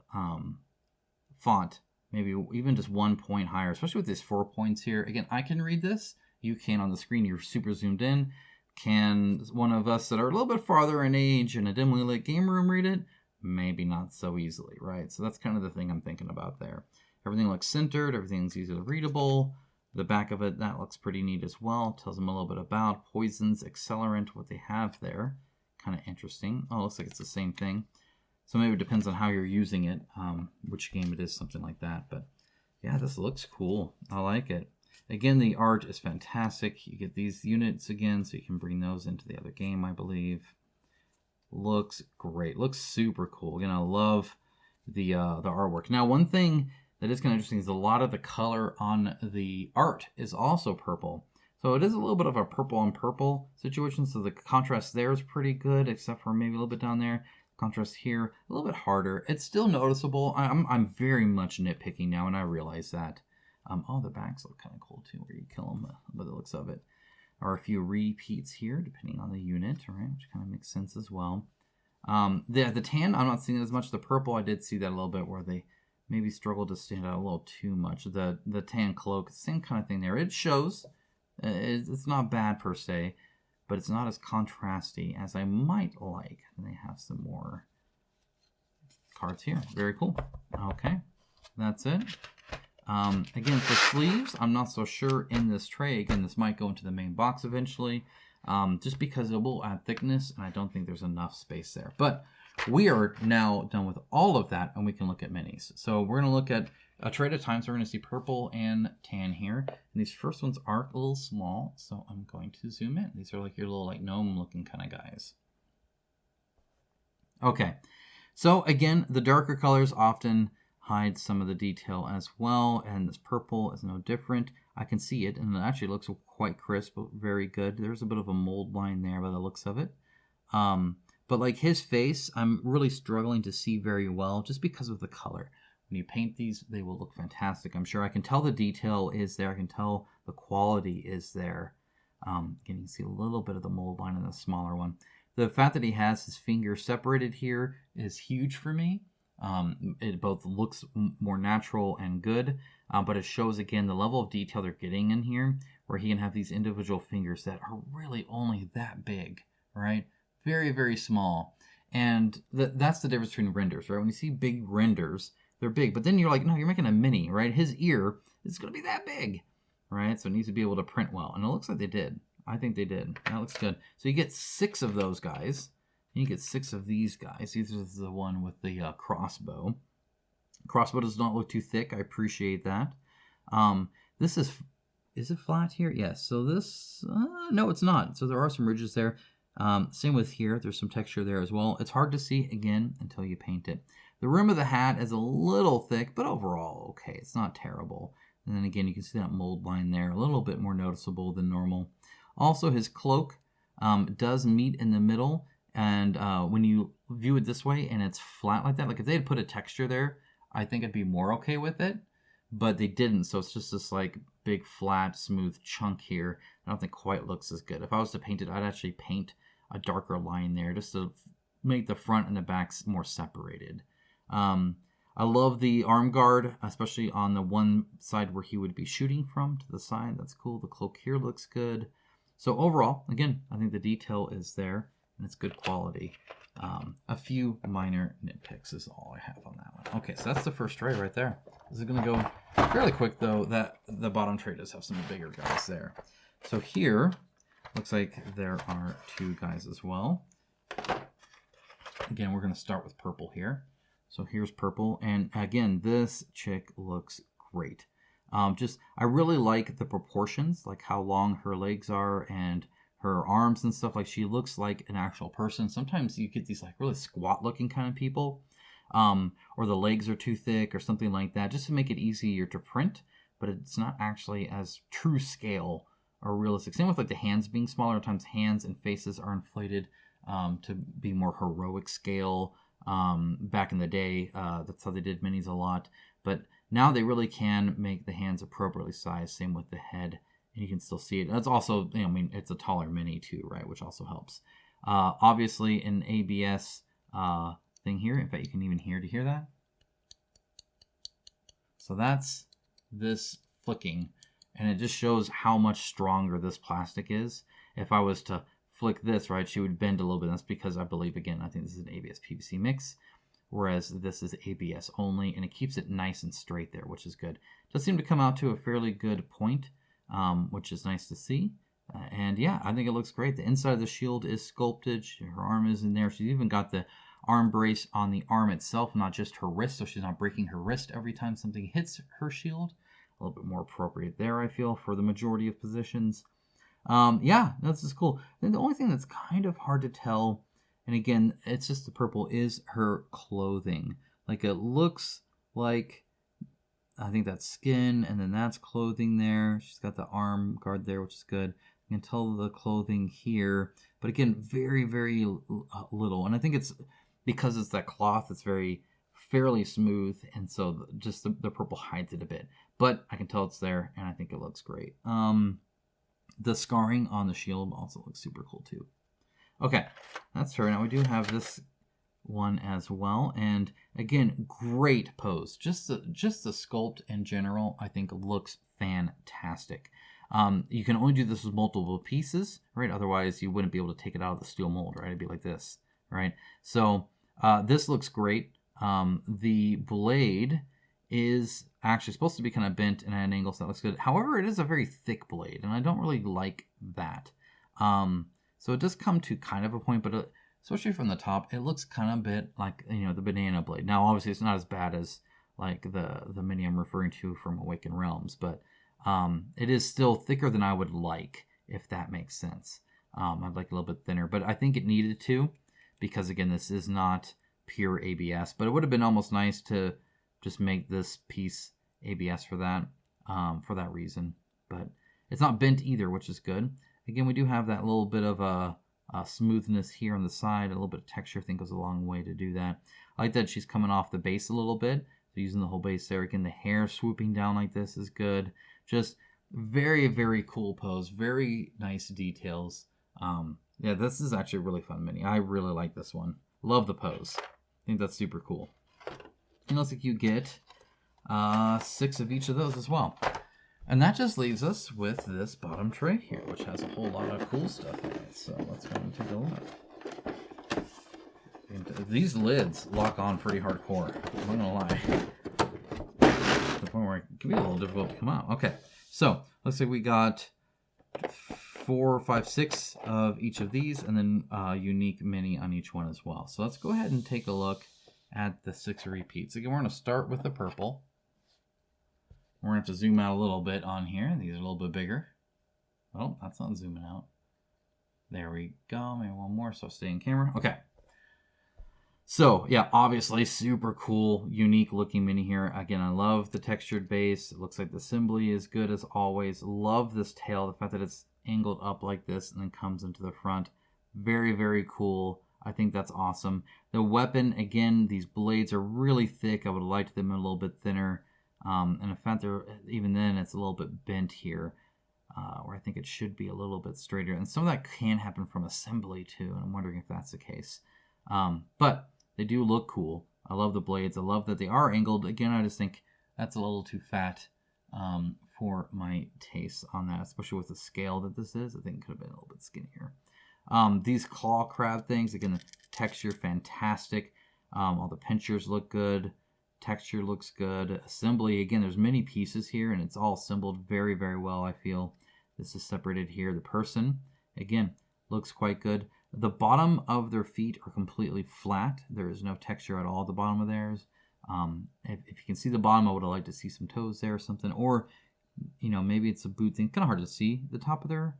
font, maybe even just 1 point higher, especially with these 4 points here. Again, I can read this. You can on the screen. You're super zoomed in. Can one of us that are a little bit farther in age in a dimly lit game room read it? maybe not so easily, right? So that's kind of the thing I'm thinking about there. Everything looks centered, everything's easily readable. The back of it, that looks pretty neat as well. Tells them a little bit about poisons, accelerant, what they have there. Kind of interesting. Oh, looks like it's the same thing. So maybe it depends on how you're using it, which game it is, something like that. But yeah, this looks cool. I like it. Again, the art is fantastic. You get these units again, so you can bring those into the other game, I believe. Looks great. Looks super cool. Again, I love the artwork. Now, one thing that is kind of interesting is a lot of the color on the art is also purple. So it is a little bit of a purple on purple situation. So the contrast there is pretty good, except for maybe a little bit down there. Contrast here, a little bit harder. It's still noticeable. I'm very much nitpicking now, and I realize that. Oh, the backs look kind of cool too, where you kill them by the looks of it. There are a few repeats here, depending on the unit, right? Which kind of makes sense as well. The tan, I'm not seeing as much. The purple, I did see that a little bit, where they maybe struggled to stand out a little too much. The tan cloak, same kind of thing there. It shows. It's not bad per se, but it's not as contrasty as I might like. And they have some more cards here. Very cool. Okay, that's it. Again, for sleeves, I'm not so sure in this tray. Again, this might go into the main box eventually, just because it will add thickness, and I don't think there's enough space there. But we are now done with all of that, and we can look at minis. So we're going to look at a tray at a time. So we're going to see purple and tan here. And these first ones are a little small, so I'm going to zoom in. These are like your little gnome-looking kind of guys. Okay, so again, the darker colors often hide some of the detail as well, and this purple is no different. I can see it, and it actually looks quite crisp, very good. There's a bit of a mold line there by the looks of it. But like his face, I'm really struggling to see very well just because of the color. When you paint these, they will look fantastic. I'm sure I can tell the detail is there. I can tell the quality is there. Again, you can see a little bit of the mold line in the smaller one. The fact that he has his finger separated here is huge for me. It both looks more natural and good, but it shows again the level of detail they're getting in here, where he can have these individual fingers that are really only that big, right? Very, very small. And that's the difference between renders, right? When you see big renders, they're big, but then you're like, no, you're making a mini, right? His ear is going to be that big, right? So it needs to be able to print well, and it looks like they did. I think they did. That looks good. So you get 6 of those guys. You get 6 of these guys. This is the one with the crossbow. Crossbow does not look too thick. I appreciate that. This is it flat here? Yes. So this, no, it's not. So there are some ridges there. Same with here. There's some texture there as well. It's hard to see, again, until you paint it. The rim of the hat is a little thick, but overall, okay. It's not terrible. And then again, you can see that mold line there. A little bit more noticeable than normal. Also, his cloak does meet in the middle. And when you view it this way and it's flat like that, like if they had put a texture there, I think I'd be more okay with it. But they didn't, so it's just this like big, flat, smooth chunk here. I don't think quite looks as good. If I was to paint it, I'd actually paint a darker line there just to make the front and the backs more separated. I love the arm guard, especially on the one side where he would be shooting from to the side. That's cool. The cloak here looks good. So overall, again, I think the detail is there and it's good quality. A few minor nitpicks is all I have on that one. Okay, so that's the first tray right there. This is going to go fairly quick, though. That the bottom tray does have some bigger guys there. So here, looks like there are 2 guys as well. Again, we're going to start with purple here. So here's purple, and again, this chick looks great. I really like the proportions, like how long her legs are and her arms and stuff. Like she looks like an actual person. Sometimes you get these like really squat looking kind of people, or the legs are too thick or something like that, just to make it easier to print, but it's not actually as true scale or realistic. Same with like the hands being smaller. Sometimes hands and faces are inflated to be more heroic scale. Back in the day, that's how they did minis a lot, but now they really can make the hands appropriately sized. Same with the head, and you can still see it. That's also, I mean, it's a taller mini too, right? Which also helps. Obviously, an ABS thing here. In fact, you can even hear that. So that's this flicking, and it just shows how much stronger this plastic is. If I was to flick this, right, she would bend a little bit. That's because I believe, again, I think this is an ABS PVC mix. whereas this is ABS only, and it keeps it nice and straight there, which is good. It does seem to come out to a fairly good point, which is nice to see. And yeah, I think it looks great. The inside of the shield is sculpted. Her arm is in there. She's even got the arm brace on the arm itself, not just her wrist, so she's not breaking her wrist every time something hits her shield. A little bit more appropriate there, I feel, for the majority of positions. Yeah, that's just cool. Then the only thing that's kind of hard to tell, and again, it's just the purple, is her clothing. Like, it looks like, I think that's skin, and then that's clothing there. She's got the arm guard there, which is good. You can tell the clothing here, but again, very, very little. And I think it's because it's that cloth, it's fairly smooth, and so just the purple hides it a bit. But I can tell it's there, and I think it looks great. The scarring on the shield also looks super cool too. Okay, that's her. Now we do have this one as well, and again, great pose. Just the sculpt in general, I think, looks fantastic. You can only do this with multiple pieces, right? Otherwise, you wouldn't be able to take it out of the steel mold, right? It'd be like this, right? So this looks great. The blade is actually supposed to be kind of bent and at an angle, so that looks good. However, it is a very thick blade, and I don't really like that. So it does come to kind of a point, but especially from the top, it looks kind of a bit like, you know, the banana blade. Now, obviously, it's not as bad as like the mini I'm referring to from Awakened Realms, but it is still thicker than I would like, if that makes sense. I'd like a little bit thinner, but I think it needed to, because again, this is not pure ABS, but it would have been almost nice to just make this piece ABS for that reason. But it's not bent either, which is good. Again, we do have that little bit of a smoothness here on the side. A little bit of texture, I think, goes a long way to do that. I like that she's coming off the base a little bit, so using the whole base there. Again, the hair swooping down like this is good. Just very, very cool pose. Very nice details. Yeah, this is actually a really fun mini. I really like this one. Love the pose. I think that's super cool. And it looks like you get 6 of each of those as well. And that just leaves us with this bottom tray here, which has a whole lot of cool stuff in it. So let's go and take a look. And these lids lock on pretty hardcore. I'm not gonna lie. To the point where it can be a little difficult to come out. Okay, so let's say we got 4, 5, 6 of each of these, and then a unique mini on each one as well. So let's go ahead and take a look at the 6 repeats. Again, we're going to start with the purple. We're going to have to zoom out a little bit on here. These are a little bit bigger. Oh, that's not zooming out. There we go. Maybe one more, so stay in camera. Okay. So, yeah, obviously super cool, unique looking mini here. Again, I love the textured base. It looks like the assembly is good as always. Love this tail, the fact that it's angled up like this and then comes into the front. Very, very cool. I think that's awesome. The weapon, again, these blades are really thick. I would have liked them a little bit thinner. And in fact, even then, it's a little bit bent here, where I think it should be a little bit straighter. And some of that can happen from assembly, too, and I'm wondering if that's the case. But they do look cool. I love the blades. I love that they are angled. Again, I just think that's a little too fat for my taste on that, especially with the scale that this is. I think it could have been a little bit skinnier. These claw crab things, again, the texture fantastic. All the pinchers look good. Texture looks good. Assembly, again, there's many pieces here, and it's all assembled very, very well, I feel. This is separated here. The person, again, looks quite good. The bottom of their feet are completely flat. There is no texture at all at the bottom of theirs. If you can see the bottom, I would have liked to see some toes there or something. Or, you know, maybe it's a boot thing. Kind of hard to see the top of their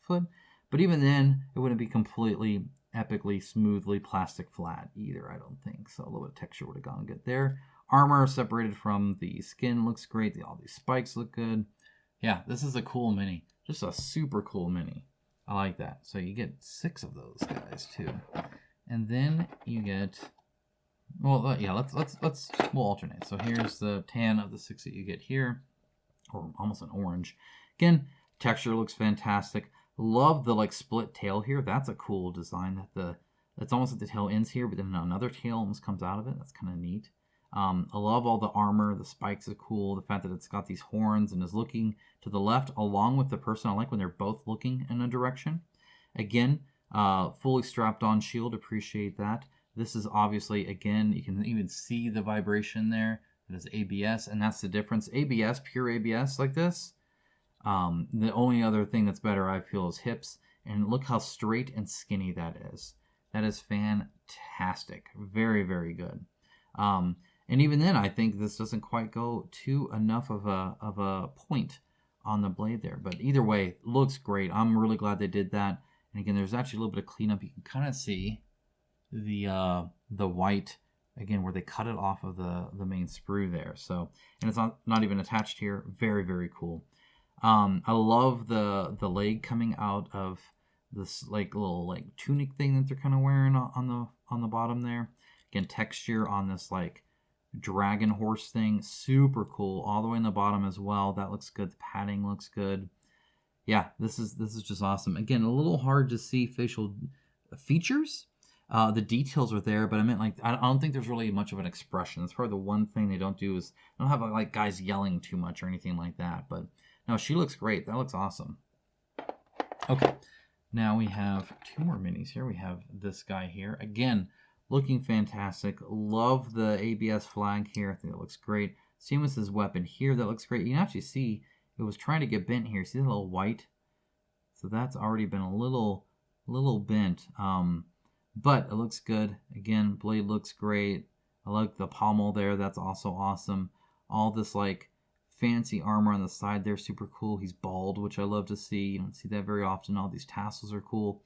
foot. But even then, it wouldn't be completely, epically, smoothly plastic flat either, I don't think. So a little bit of texture would have gone good there. Armor separated from the skin looks great. All these spikes look good. Yeah, this is a cool mini. Just a super cool mini. I like that. So you get 6 of those guys too. And then you get, well, yeah, we'll alternate. So here's the tan of the 6 that you get here, or almost an orange. Again, texture looks fantastic. Love the like split tail here. That's a cool design. It's almost like the tail ends here, but then another tail almost comes out of it. That's kind of neat. I love all the armor. The spikes are cool. The fact that it's got these horns and is looking to the left along with the person. I like when they're both looking in a direction. Again, fully strapped on shield. Appreciate that. This is obviously, again, you can even see the vibration there. It is ABS, and that's the difference. ABS, pure ABS like this. The only other thing that's better, I feel, is hips. And look how straight and skinny that is. That is fantastic. Very, very good. And even then, I think this doesn't quite go to enough of a point on the blade there. But either way, looks great. I'm really glad they did that. And again, there's actually a little bit of cleanup. You can kind of see the white, again, where they cut it off of the main sprue there. So, and it's not even attached here. Very, very cool. I love the leg coming out of this like little like tunic thing that they're kind of wearing on the bottom there. Again, texture on this like dragon horse thing, super cool. All the way in the bottom as well. That looks good. The padding looks good. Yeah, this is just awesome. Again, a little hard to see facial features. The details are there, but I meant like I don't think there's really much of an expression. That's probably the one thing they don't do is they don't have like guys yelling too much or anything like that. But no, she looks great. That looks awesome. Okay, now we have 2 more minis here. We have this guy here. Again, looking fantastic. Love the ABS flag here. I think it looks great. Same with his weapon here. That looks great. You can actually see it was trying to get bent here. See the little white? So that's already been a little bent. But it looks good. Again, blade looks great. I like the pommel there. That's also awesome. All this like fancy armor on the side there, super cool. He's bald, which I love to see. You don't see that very often. All these tassels are cool.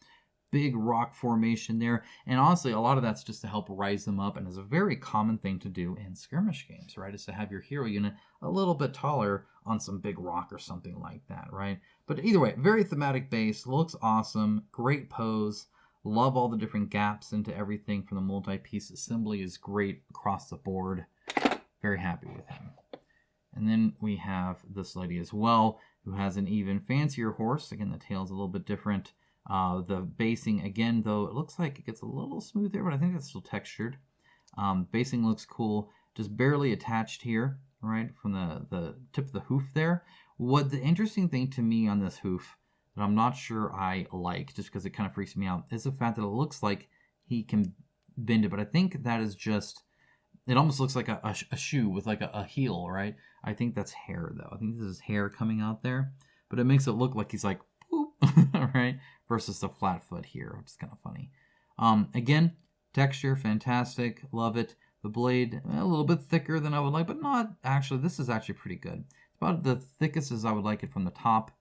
Big rock formation there. And honestly, a lot of that's just to help rise them up, and is a very common thing to do in skirmish games, right? Is to have your hero unit a little bit taller on some big rock or something like that, right? But either way, very thematic base. Looks awesome. Great pose. Love all the different gaps into everything from the multi-piece assembly is great across the board. Very happy with him. And then we have this lady as well, who has an even fancier horse. Again, the tail's a little bit different. The basing, again, though, it looks like it gets a little smooth there, but I think that's still textured. Basing looks cool. Just barely attached here, right, from the tip of the hoof there. What the interesting thing to me on this hoof that I'm not sure I like, just because it kind of freaks me out, is the fact that it looks like he can bend it. But I think that is just, it almost looks like a shoe with like a heel, right? I think that's hair, though. I think this is hair coming out there. But it makes it look like he's like, boop, right? Versus the flat foot here, which is kind of funny. Again, texture, fantastic. Love it. The blade, a little bit thicker than I would like, but not actually. This is actually pretty good. It's about the thickest as I would like it from the top.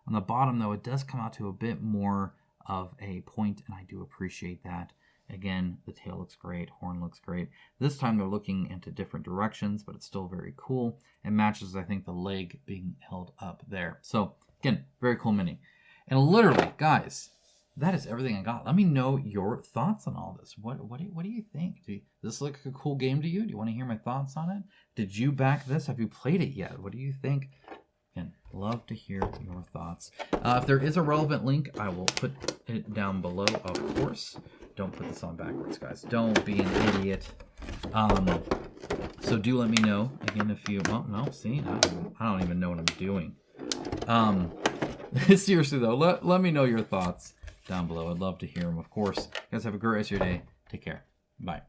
On the bottom, though, it does come out to a bit more of a point, and I do appreciate that. Again, the tail looks great, horn looks great. This time they're looking into different directions, but it's still very cool. It matches, I think, the leg being held up there. So, again, very cool mini. And literally, guys, that is everything I got. Let me know your thoughts on all this. What do you think? Does this look like a cool game to you? Do you want to hear my thoughts on it? Did you back this? Have you played it yet? What do you think? Again, love to hear your thoughts. If there is a relevant link, I will put it down below, of course. Don't put this on backwards, guys. Don't be an idiot. So do let me know. Again, if you... Oh, no, see? I don't even know what I'm doing. Seriously, though, let me know your thoughts down below. I'd love to hear them, of course. You guys have a great rest of your day. Take care. Bye.